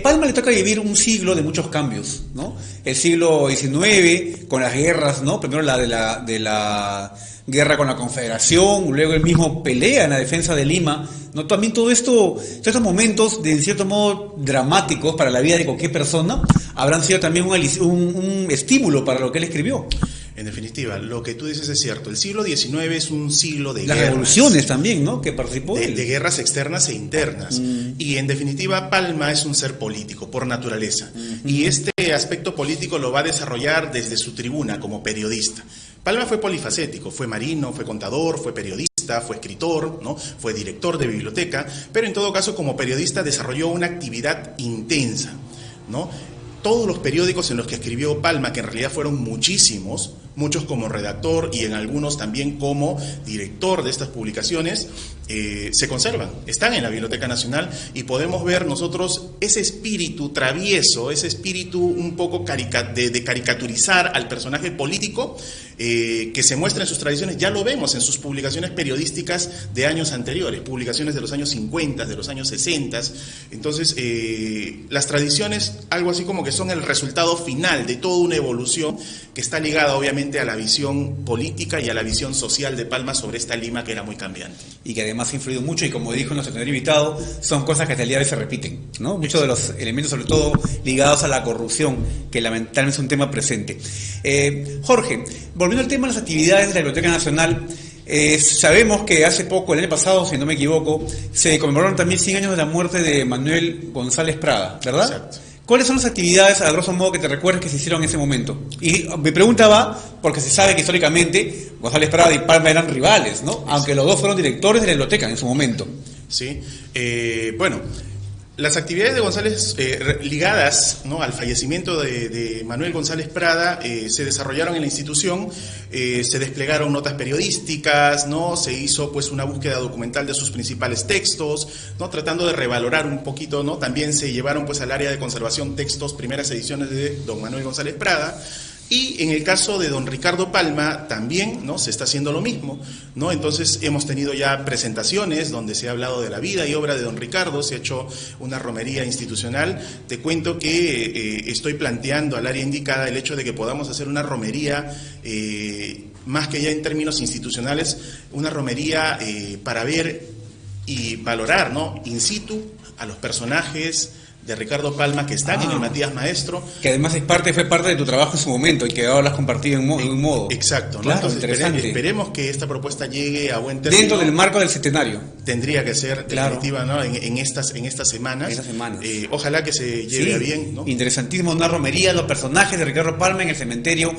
Palma le toca vivir un siglo de muchos cambios, ¿no? El siglo XIX con las guerras, ¿no? Primero la de la guerra con la Confederación, luego él mismo pelea en la defensa de Lima, ¿no? También todos estos momentos de en cierto modo dramáticos para la vida de cualquier persona habrán sido también un estímulo para lo que él escribió. En definitiva, lo que tú dices es cierto. El siglo XIX es un siglo de las guerras, revoluciones también, ¿no?, que participó de guerras externas e internas. Y en definitiva, Palma es un ser político por naturaleza. Y este aspecto político lo va a desarrollar desde su tribuna como periodista. Palma fue polifacético, fue marino, fue contador, fue periodista, fue escritor, ¿no?, fue director de biblioteca, pero en todo caso como periodista desarrolló una actividad intensa, ¿no? Todos los periódicos en los que escribió Palma, que en realidad fueron muchísimos, muchos como redactor y en algunos también como director de estas publicaciones, se conservan, están en la Biblioteca Nacional y podemos ver nosotros ese espíritu travieso, ese espíritu un poco de caricaturizar al personaje político que se muestra en sus tradiciones. Ya lo vemos en sus publicaciones periodísticas de años anteriores, publicaciones de los años 50, de los años 60. Entonces, las tradiciones, algo así como que son el resultado final de toda una evolución que está ligada obviamente a la visión política y a la visión social de Palma sobre esta Lima que era muy cambiante. Y que además ha influido mucho, y como dijo nuestro señor invitado, son cosas que hasta el día de hoy se repiten, ¿no? Muchos de los elementos, sobre todo ligados a la corrupción, que lamentablemente es un tema presente. Jorge, volviendo al tema de las actividades de la Biblioteca Nacional, sabemos que hace poco, el año pasado, si no me equivoco, se conmemoraron también 100 años de la muerte de Manuel González Prada, ¿verdad? Exacto. ¿Cuáles son las actividades, a grosso modo, que te recuerdas que se hicieron en ese momento? Y mi pregunta va porque se sabe que históricamente González Prada y Palma eran rivales, ¿no? Aunque los dos fueron directores de la biblioteca en su momento. Sí, bueno, las actividades de González ligadas, ¿no?, al fallecimiento de Manuel González Prada se desarrollaron en la institución, se desplegaron notas periodísticas, ¿no?, se hizo pues una búsqueda documental de sus principales textos, ¿no?, tratando de revalorar un poquito, ¿no? También se llevaron pues al área de conservación textos, primeras ediciones de don Manuel González Prada. Y en el caso de don Ricardo Palma también, ¿no?, se está haciendo lo mismo, ¿no? Entonces hemos tenido ya presentaciones donde se ha hablado de la vida y obra de don Ricardo, se ha hecho una romería institucional. Te cuento que estoy planteando al área indicada el hecho de que podamos hacer una romería, más que ya en términos institucionales, una romería para ver y valorar, ¿no?, in situ a los personajes de Ricardo Palma que están en el Matías Maestro. Que además fue parte de tu trabajo en su momento y que ahora lo has compartido en un modo. Exacto, ¿no? Claro, Entonces esperemos que esta propuesta llegue a buen término. Dentro del marco del centenario. Tendría que ser definitiva, ¿no?, en estas semanas. Ojalá que se lleve a bien, ¿no? Interesantísimo, una romería, los personajes de Ricardo Palma en el cementerio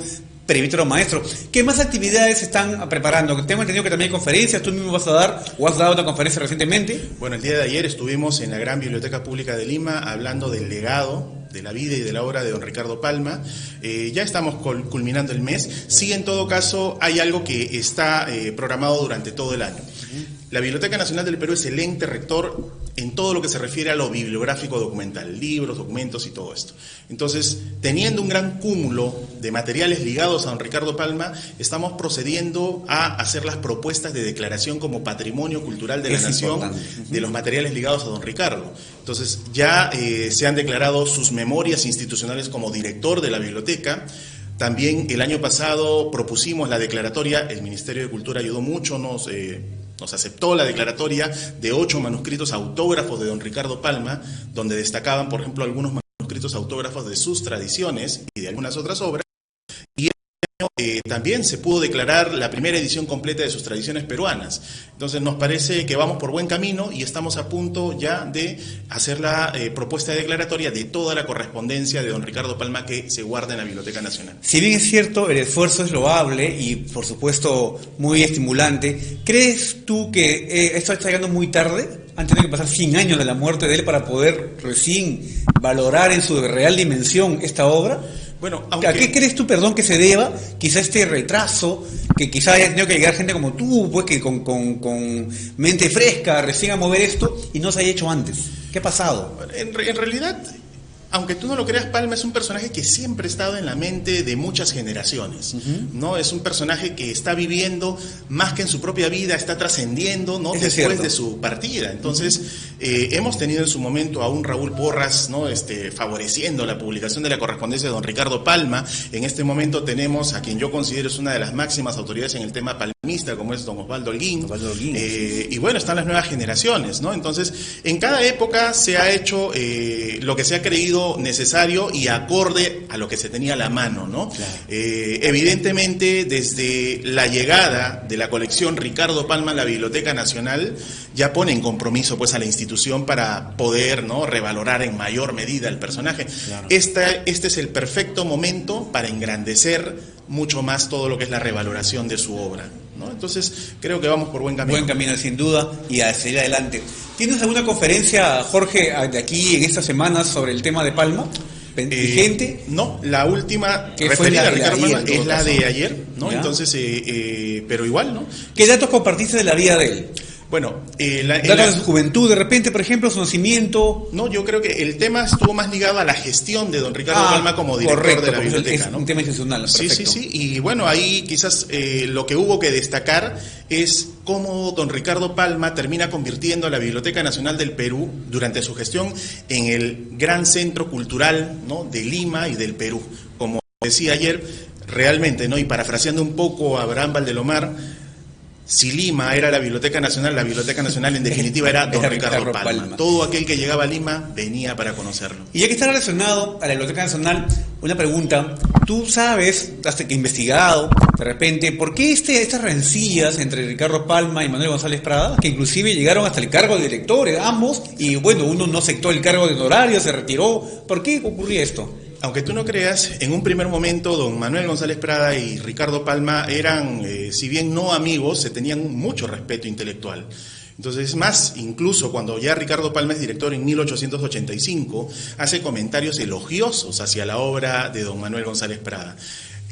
Presbítero Maestro. ¿Qué más actividades se están preparando? Tengo entendido que también hay conferencias, tú mismo vas a dar, o has dado una conferencia recientemente. Bueno, el día de ayer estuvimos en la Gran Biblioteca Pública de Lima hablando del legado, de la vida y de la obra de don Ricardo Palma. Ya estamos culminando el mes. Sí, en todo caso, hay algo que está programado durante todo el año. La Biblioteca Nacional del Perú es el ente rector en todo lo que se refiere a lo bibliográfico documental, libros, documentos y todo esto. Entonces, teniendo un gran cúmulo de materiales ligados a don Ricardo Palma, estamos procediendo a hacer las propuestas de declaración como patrimonio cultural de la nación de los materiales ligados a don Ricardo. Entonces, ya se han declarado sus memorias institucionales como director de la biblioteca. También el año pasado propusimos la declaratoria, el Ministerio de Cultura ayudó mucho, nos aceptó la declaratoria de 8 manuscritos autógrafos de don Ricardo Palma, donde destacaban, por ejemplo, algunos manuscritos autógrafos de sus tradiciones y de algunas otras obras. Y también se pudo declarar la primera edición completa de sus tradiciones peruanas. Entonces nos parece que vamos por buen camino y estamos a punto ya de hacer la propuesta de declaratoria de toda la correspondencia de don Ricardo Palma que se guarda en la Biblioteca Nacional. Si bien es cierto, el esfuerzo es loable y por supuesto muy estimulante, ¿crees tú que esto está llegando muy tarde? Han tenido que pasar 100 años de la muerte de él para poder recién valorar en su real dimensión esta obra. Bueno, ¿A qué crees tú, que se deba quizá este retraso, que quizá haya tenido que llegar gente como tú, pues que con mente fresca recién a mover esto y no se haya hecho antes? ¿Qué ha pasado? En realidad, aunque tú no lo creas, Palma es un personaje que siempre ha estado en la mente de muchas generaciones, ¿no? Es un personaje que está viviendo más que en su propia vida, está trascendiendo, ¿no?, después de su partida. Entonces, hemos tenido en su momento a un Raúl Porras, ¿no?, favoreciendo la publicación de la correspondencia de don Ricardo Palma. En este momento tenemos a quien yo considero es una de las máximas autoridades en el tema palmista, como es don Osvaldo Holguín. Y bueno, están las nuevas generaciones, ¿no? Entonces, en cada época se ha hecho lo que se ha creído necesario y acorde a lo que se tenía a la mano, ¿no? Claro. Evidentemente, desde la llegada de la colección Ricardo Palma a la Biblioteca Nacional, ya pone en compromiso, pues, a la institución para poder, ¿no?, revalorar en mayor medida el personaje. Claro. Este es el perfecto momento para engrandecer mucho más todo lo que es la revaloración de su obra, ¿no? Entonces, creo que vamos por buen camino. Buen camino, sin duda, y a seguir adelante. ¿Tienes alguna conferencia, Jorge, de aquí en estas semanas sobre el tema de Palma? ¿Vigente? No, la última referida a Ricardo Palma es la de ayer, ¿no? ¿Ya? Entonces, pero igual, ¿no? ¿Qué datos compartiste de la vida de él? Bueno, datos de su juventud, de repente, por ejemplo, su nacimiento. No, yo creo que el tema estuvo más ligado a la gestión de don Ricardo Palma como director de la biblioteca, es ¿no? Un tema institucional, perfecto. Sí, y bueno, ahí quizás lo que hubo que destacar es cómo don Ricardo Palma termina convirtiendo a la Biblioteca Nacional del Perú, durante su gestión, en el gran centro cultural, ¿no?, de Lima y del Perú. Como decía ayer, realmente, ¿no?, y parafraseando un poco a Abraham Valdelomar, si Lima era la Biblioteca Nacional en definitiva era don Ricardo Palma. Todo aquel que llegaba a Lima venía para conocerlo. Y ya que está relacionado a la Biblioteca Nacional, una pregunta. Tú sabes, hasta que investigado, de repente, ¿por qué estas rencillas entre Ricardo Palma y Manuel González Prada, que inclusive llegaron hasta el cargo de directores, ambos, y bueno, uno no aceptó el cargo de honorario, se retiró? ¿Por qué ocurría esto? Aunque tú no creas, en un primer momento don Manuel González Prada y Ricardo Palma eran, si bien no amigos, se tenían mucho respeto intelectual. Entonces, es más, incluso cuando ya Ricardo Palma es director en 1885, hace comentarios elogiosos hacia la obra de don Manuel González Prada.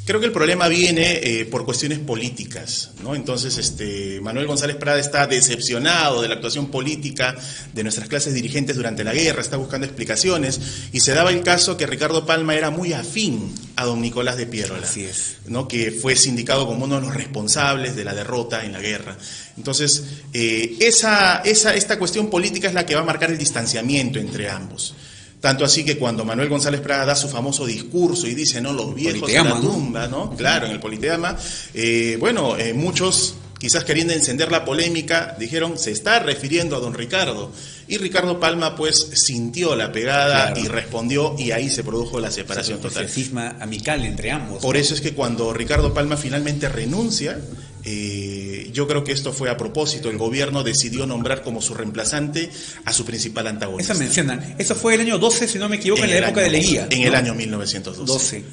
Creo que el problema viene por cuestiones políticas, ¿no? Entonces, Manuel González Prada está decepcionado de la actuación política de nuestras clases dirigentes durante la guerra, está buscando explicaciones, y se daba el caso que Ricardo Palma era muy afín a don Nicolás de Piérola, Así es, ¿no? Que fue sindicado como uno de los responsables de la derrota en la guerra. Entonces, esta cuestión política es la que va a marcar el distanciamiento entre ambos. Tanto así que cuando Manuel González Prada da su famoso discurso y dice, no, los viejos en la tumba, ¿no? Claro, en el Politeama, muchos, quizás queriendo encender la polémica, dijeron, se está refiriendo a don Ricardo. Y Ricardo Palma, pues, sintió la pegada, claro, y respondió, y ahí se produjo la separación total. El cisma amical entre ambos. Por eso es que cuando Ricardo Palma finalmente renuncia, yo creo que esto fue a propósito. El gobierno decidió nombrar como su reemplazante a su principal antagonista. Eso mencionan. Eso fue el año 12, si no me equivoco, en la época de Leguía. En el año 1912.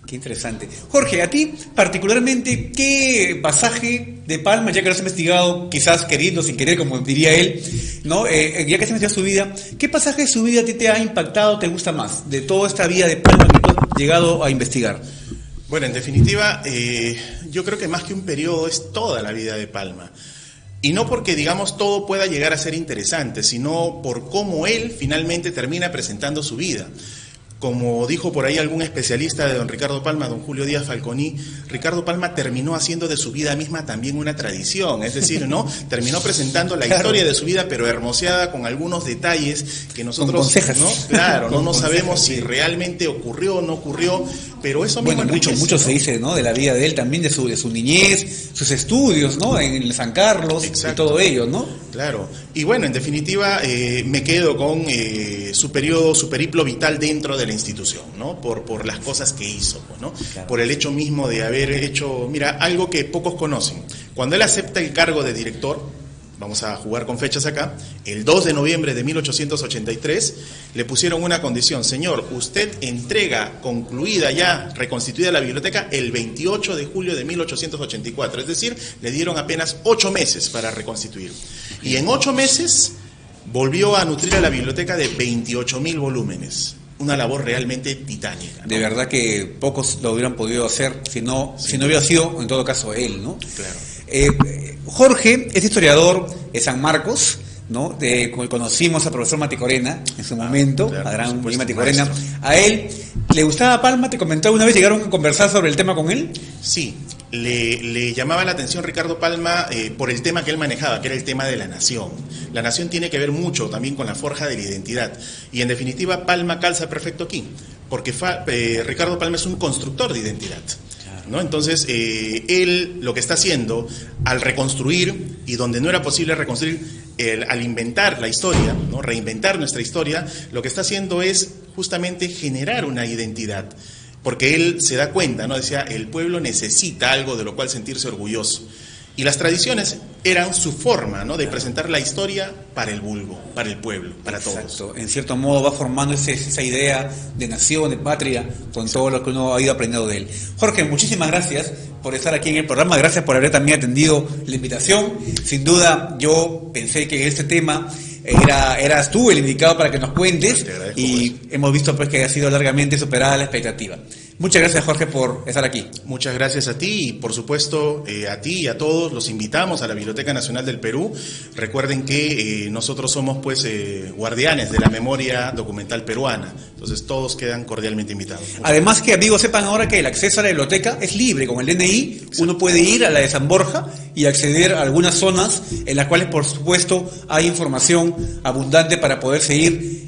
Qué interesante. Jorge, a ti particularmente, ¿qué pasaje de Palma, ya que lo has investigado, quizás queriendo, sin querer, como diría él, ¿no? Ya que has investigado su vida, ¿qué pasaje de su vida a ti te ha impactado, te gusta más, de toda esta vida de Palma que tú has llegado a investigar? Bueno, en definitiva, yo creo que más que un periodo es toda la vida de Palma. Y no porque, digamos, todo pueda llegar a ser interesante, sino por cómo él finalmente termina presentando su vida. Como dijo por ahí algún especialista de don Ricardo Palma, don Julio Díaz Falconi, Ricardo Palma terminó haciendo de su vida misma también una tradición, es decir, ¿no? Terminó presentando la historia de su vida, pero hermoseada con algunos detalles que nosotros, ¿no? Claro, no sabemos si realmente ocurrió o no ocurrió, pero eso mismo enriquece, mucho se dice, ¿no? De la vida de él, también de su niñez, sus estudios, ¿no? En San Carlos. Exacto. Y todo ello, ¿no? Claro. Y bueno, en definitiva, me quedo con su periodo, su periplo vital dentro de la institución, ¿no? Por las cosas que hizo, ¿no? Claro. Por el hecho mismo de haber hecho, mira, algo que pocos conocen. Cuando él acepta el cargo de director, vamos a jugar con fechas acá, el 2 de noviembre de 1883, le pusieron una condición: señor, usted entrega concluida ya, reconstituida la biblioteca, el 28 de julio de 1884, es decir, le dieron apenas 8 meses para reconstituir. Y en 8 meses volvió a nutrir a la biblioteca de 28.000 volúmenes. Una labor realmente titánica, ¿no? De verdad que pocos lo hubieran podido hacer si no hubiera sido, en todo caso, él, ¿no? Claro. Jorge es historiador de San Marcos, ¿no? Conocimos al profesor Maticorena en su momento, claro, a gran Maticorena. A él le gustaba Palma, te comentó una vez, ¿llegaron a conversar sobre el tema con él? Sí. Le llamaba la atención Ricardo Palma por el tema que él manejaba, que era el tema de la nación. La nación tiene que ver mucho también con la forja de la identidad. Y en definitiva, Palma calza perfecto aquí, porque Ricardo Palma es un constructor de identidad, ¿no? Entonces, él lo que está haciendo al reconstruir, y donde no era posible reconstruir, al inventar la historia, ¿no? Reinventar nuestra historia, lo que está haciendo es justamente generar una identidad. Porque él se da cuenta, ¿no? Decía, el pueblo necesita algo de lo cual sentirse orgulloso. Y las tradiciones eran su forma, ¿no? De presentar la historia para el vulgo, para el pueblo, para Exacto. todos. En cierto modo va formando esa idea de nación, de patria, con todo lo que uno ha ido aprendiendo de él. Jorge, muchísimas gracias por estar aquí en el programa, gracias por haber también atendido la invitación. Sin duda, yo pensé que este tema eras tú el indicado para que nos cuentes, y hemos visto pues que ha sido largamente superada la expectativa. Muchas gracias, Jorge, por estar aquí. Muchas gracias a ti y, por supuesto, a ti y a todos los invitamos a la Biblioteca Nacional del Perú. Recuerden que nosotros somos pues guardianes de la memoria documental peruana. Entonces, todos quedan cordialmente invitados. Además que, amigos, sepan ahora que el acceso a la biblioteca es libre. Con el DNI uno puede ir a la de San Borja y acceder a algunas zonas en las cuales, por supuesto, hay información abundante para poder seguir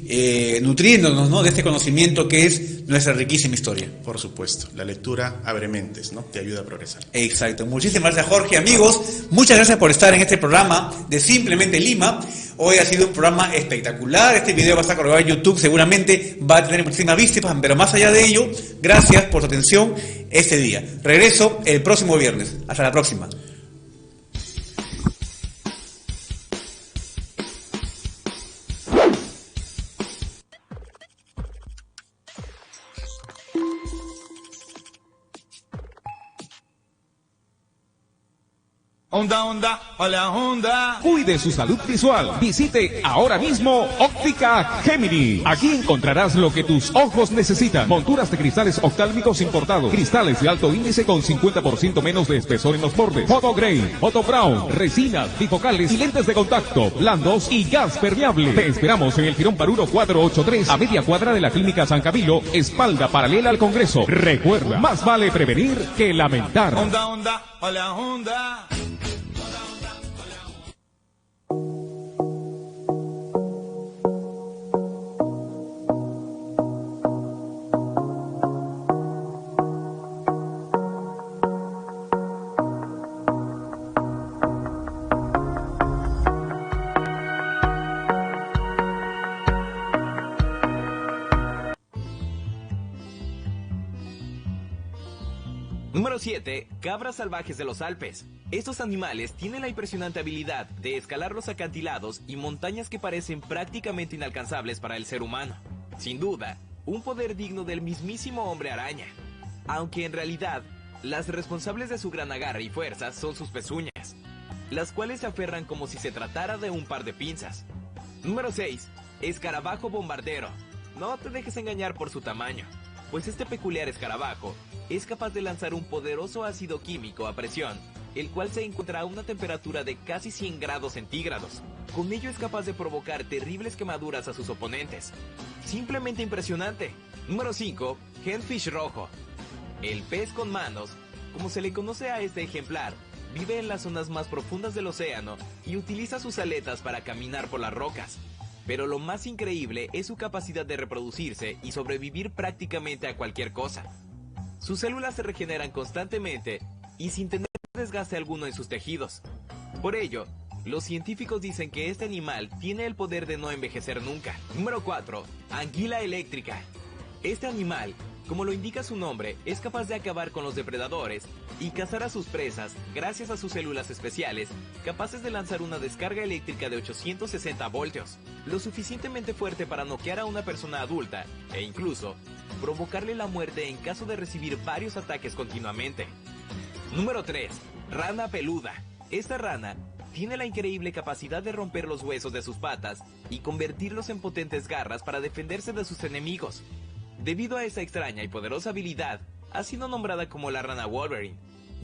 nutriéndonos, ¿no? De este conocimiento que es nuestra riquísima historia. Por supuesto, la lectura abre mentes, ¿no? Te ayuda a progresar. Exacto. Muchísimas gracias, Jorge. Amigos, muchas gracias por estar en este programa de Simplemente Lima. Hoy ha sido un programa espectacular. Este video va a estar colgado en YouTube, seguramente va a tener muchísimas vistas, pero más allá de ello, gracias por su atención este día. Regreso el próximo viernes. Hasta la próxima. Onda, onda, hola, onda. Cuide su salud visual. Visite ahora mismo Óptica Gemini. Aquí encontrarás lo que tus ojos necesitan. Monturas de cristales oftálmicos importados. Cristales de alto índice con 50% menos de espesor en los bordes. Photo Gray, Photo Brown, resinas, bifocales y lentes de contacto, blandos y gas permeable. Te esperamos en el Girón Paruro 483, a media cuadra de la Clínica San Camilo, espalda paralela al Congreso. Recuerda, más vale prevenir que lamentar. Onda, onda, hola, onda. Número 7. Cabras salvajes de los Alpes. Estos animales tienen la impresionante habilidad de escalar los acantilados y montañas que parecen prácticamente inalcanzables para el ser humano. Sin duda, un poder digno del mismísimo hombre araña. Aunque en realidad, las responsables de su gran agarre y fuerza son sus pezuñas, las cuales se aferran como si se tratara de un par de pinzas. Número 6. Escarabajo bombardero. No te dejes engañar por su tamaño, pues este peculiar escarabajo es capaz de lanzar un poderoso ácido químico a presión, el cual se encuentra a una temperatura de casi 100 grados centígrados. Con ello es capaz de provocar terribles quemaduras a sus oponentes. Simplemente impresionante. Número 5. Hellfish rojo. El pez con manos, como se le conoce a este ejemplar, vive en las zonas más profundas del océano y utiliza sus aletas para caminar por las rocas. Pero lo más increíble es su capacidad de reproducirse y sobrevivir prácticamente a cualquier cosa. Sus células se regeneran constantemente y sin tener desgaste alguno en sus tejidos. Por ello, los científicos dicen que este animal tiene el poder de no envejecer nunca. Número 4. Anguila eléctrica. Este animal, como lo indica su nombre, es capaz de acabar con los depredadores y cazar a sus presas gracias a sus células especiales, capaces de lanzar una descarga eléctrica de 860 voltios, lo suficientemente fuerte para noquear a una persona adulta e incluso provocarle la muerte en caso de recibir varios ataques continuamente. Número 3. Rana peluda. Esta rana tiene la increíble capacidad de romper los huesos de sus patas y convertirlos en potentes garras para defenderse de sus enemigos. Debido a esta extraña y poderosa habilidad, ha sido nombrada como la rana Wolverine,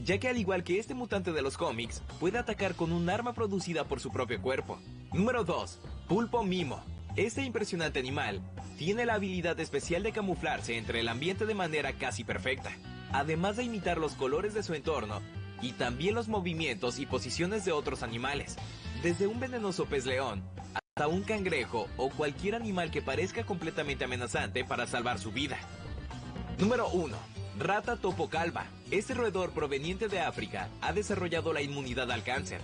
ya que al igual que este mutante de los cómics, puede atacar con un arma producida por su propio cuerpo. Número 2. Pulpo mimo. Este impresionante animal tiene la habilidad especial de camuflarse entre el ambiente de manera casi perfecta, además de imitar los colores de su entorno y también los movimientos y posiciones de otros animales, desde un venenoso pez león hasta un cangrejo o cualquier animal que parezca completamente amenazante para salvar su vida. Número 1. Rata topo calva. Este roedor proveniente de África ha desarrollado la inmunidad al cáncer,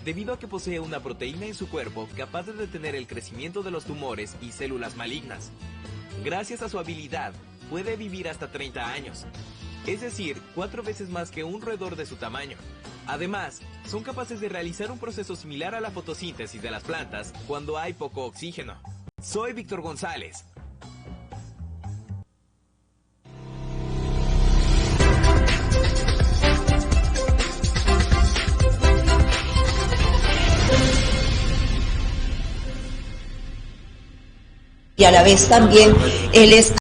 debido a que posee una proteína en su cuerpo capaz de detener el crecimiento de los tumores y células malignas. Gracias a su habilidad, puede vivir hasta 30 años, es decir, 4 veces más que un roedor de su tamaño. Además, son capaces de realizar un proceso similar a la fotosíntesis de las plantas cuando hay poco oxígeno. Soy Víctor González. Y a la vez también él es